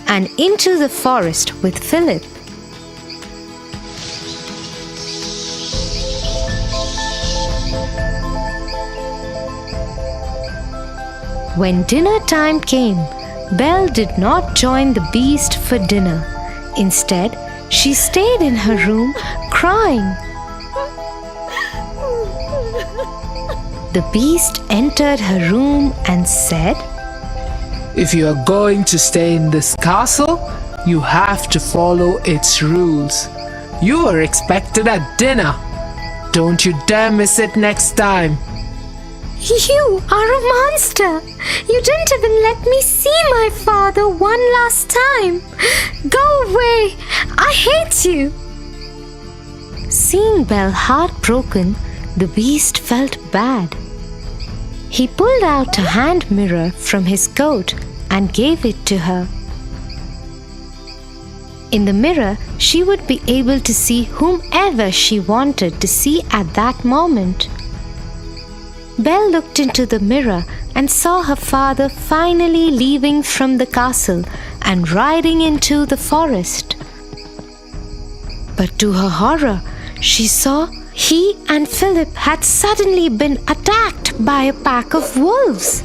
and into the forest with Philip. When dinner time came, Belle did not join the beast for dinner. Instead, she stayed in her room crying. The beast entered her room and said, If you are going to stay in this castle, you have to follow its rules. You are expected at dinner. Don't you dare miss it next time. You are a monster. You didn't even let me see my father one last time. Go away. I hate you. Seeing Belle heartbroken, the beast felt bad. He pulled out a hand mirror from his coat and gave it to her. In the mirror, she would be able to see whomever she wanted to see at that moment. Belle looked into the mirror and saw her father finally leaving from the castle and riding into the forest. But to her horror, she saw he and Philip had suddenly been attacked by a pack of wolves.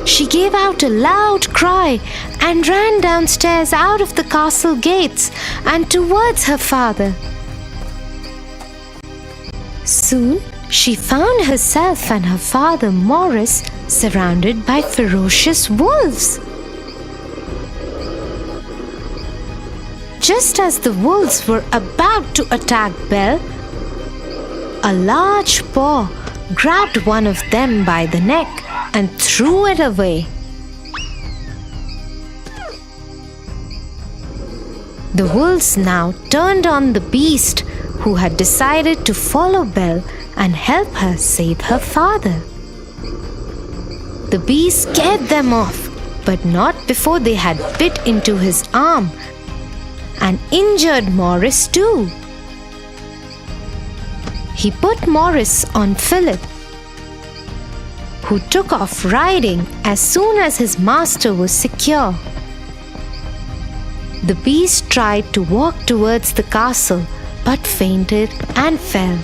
She gave out a loud cry and ran downstairs out of the castle gates and towards her father. Soon, she found herself and her father Morris surrounded by ferocious wolves. Just as the wolves were about to attack Belle, a large paw grabbed one of them by the neck and threw it away. The wolves now turned on the beast, who had decided to follow Belle and help her save her father. The beast scared them off, but not before they had bit into his arm and injured Morris too. He put Morris on Philip, who took off riding as soon as his master was secure. The beast tried to walk towards the castle but fainted and fell.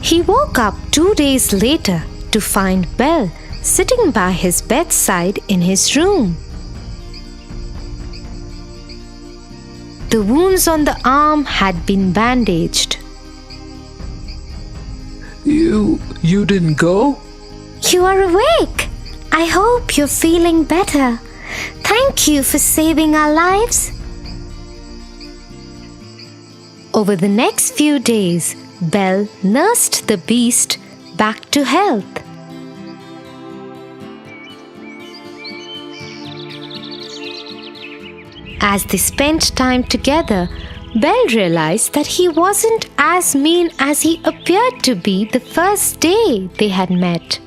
He woke up 2 days later to find Belle sitting by his bedside in his room. The wounds on the arm had been bandaged. You didn't go? You are awake. I hope you're feeling better. Thank you for saving our lives. Over the next few days, Belle nursed the beast back to health. As they spent time together, Belle realized that he wasn't as mean as he appeared to be the first day they had met.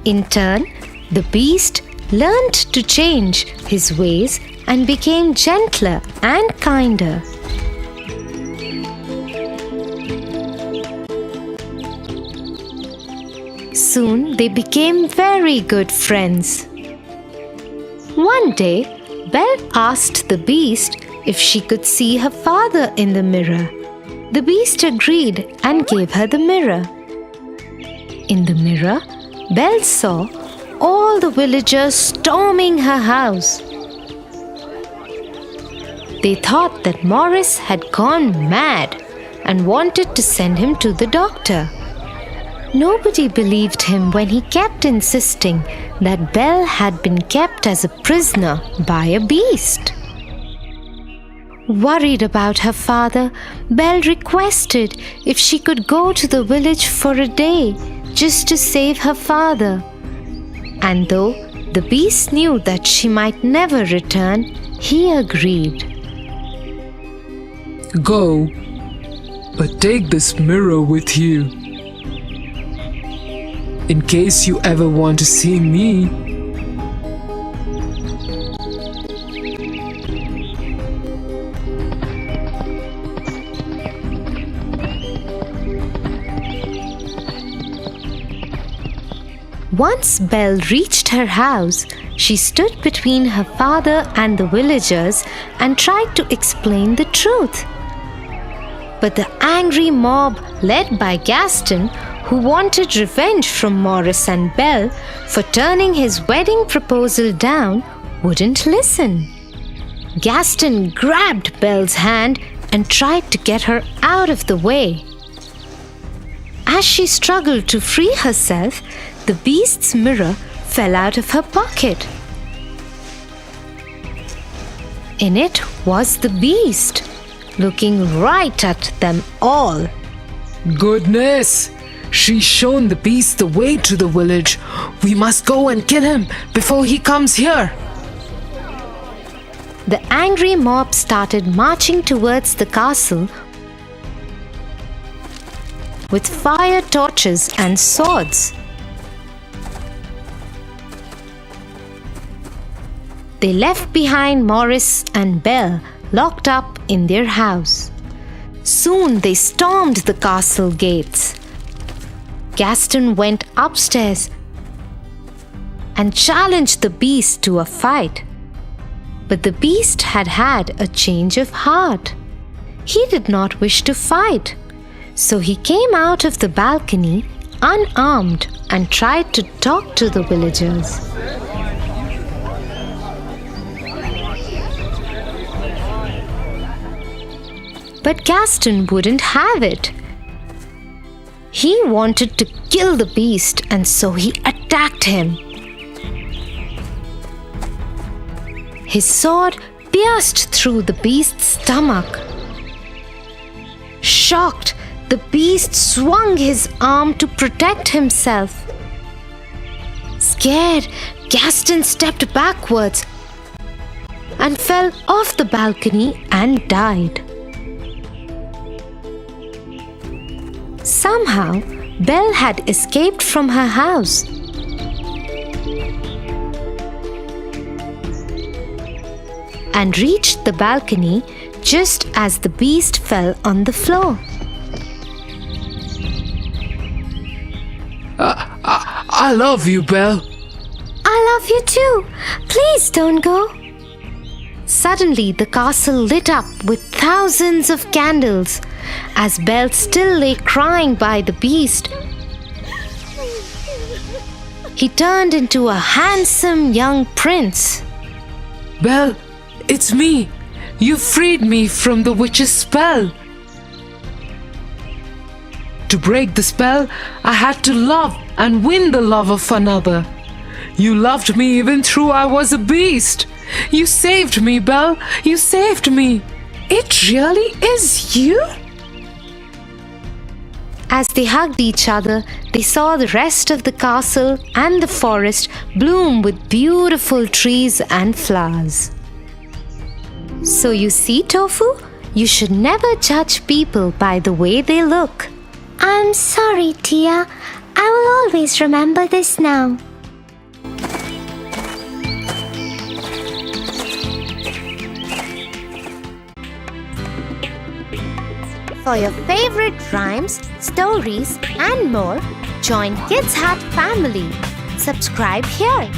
In turn, the beast learned to change his ways and became gentler and kinder. Soon they became very good friends. One day, Belle asked the beast if she could see her father in the mirror. The beast agreed and gave her the mirror. In the mirror, Belle saw all the villagers storming her house. They thought that Morris had gone mad and wanted to send him to the doctor. Nobody believed him when he kept insisting that Belle had been kept as a prisoner by a beast. Worried about her father, Belle requested if she could go to the village for a day just to save her father. And though the beast knew that she might never return, he agreed. Go, but take this mirror with you. In case you ever want to see me. Once Belle reached her house, she stood between her father and the villagers and tried to explain the truth. But the angry mob, led by Gaston, who wanted revenge from Morris and Belle for turning his wedding proposal down, wouldn't listen. Gaston grabbed Belle's hand and tried to get her out of the way. As she struggled to free herself, the beast's mirror fell out of her pocket. In it was the beast, looking right at them all. Goodness! She's shown the beast the way to the village. We must go and kill him before he comes here. The angry mob started marching towards the castle with fire torches and swords. They left behind Morris and Belle locked up in their house. Soon they stormed the castle gates. Gaston went upstairs and challenged the beast to a fight. But the beast had had a change of heart. He did not wish to fight. So he came out of the balcony unarmed and tried to talk to the villagers. But Gaston wouldn't have it. He wanted to kill the beast, and so he attacked him. His sword pierced through the beast's stomach. Shocked, the beast swung his arm to protect himself. Scared, Gaston stepped backwards and fell off the balcony and died. Somehow, Belle had escaped from her house. And reached the balcony just as the beast fell on the floor. I love you, Belle. I love you too. Please don't go. Suddenly, the castle lit up with thousands of candles as Belle still lay crying by the beast. He turned into a handsome young prince. Belle, it's me. You freed me from the witch's spell. To break the spell, I had to love and win the love of another. You loved me even though I was a beast. You saved me, Belle. You saved me. It really is you? As they hugged each other, they saw the rest of the castle and the forest bloom with beautiful trees and flowers. So you see, Tofu, you should never judge people by the way they look. I'm sorry, Tia. I will always remember this now. For your favorite rhymes, stories, and more, join Kids Hut family. Subscribe here.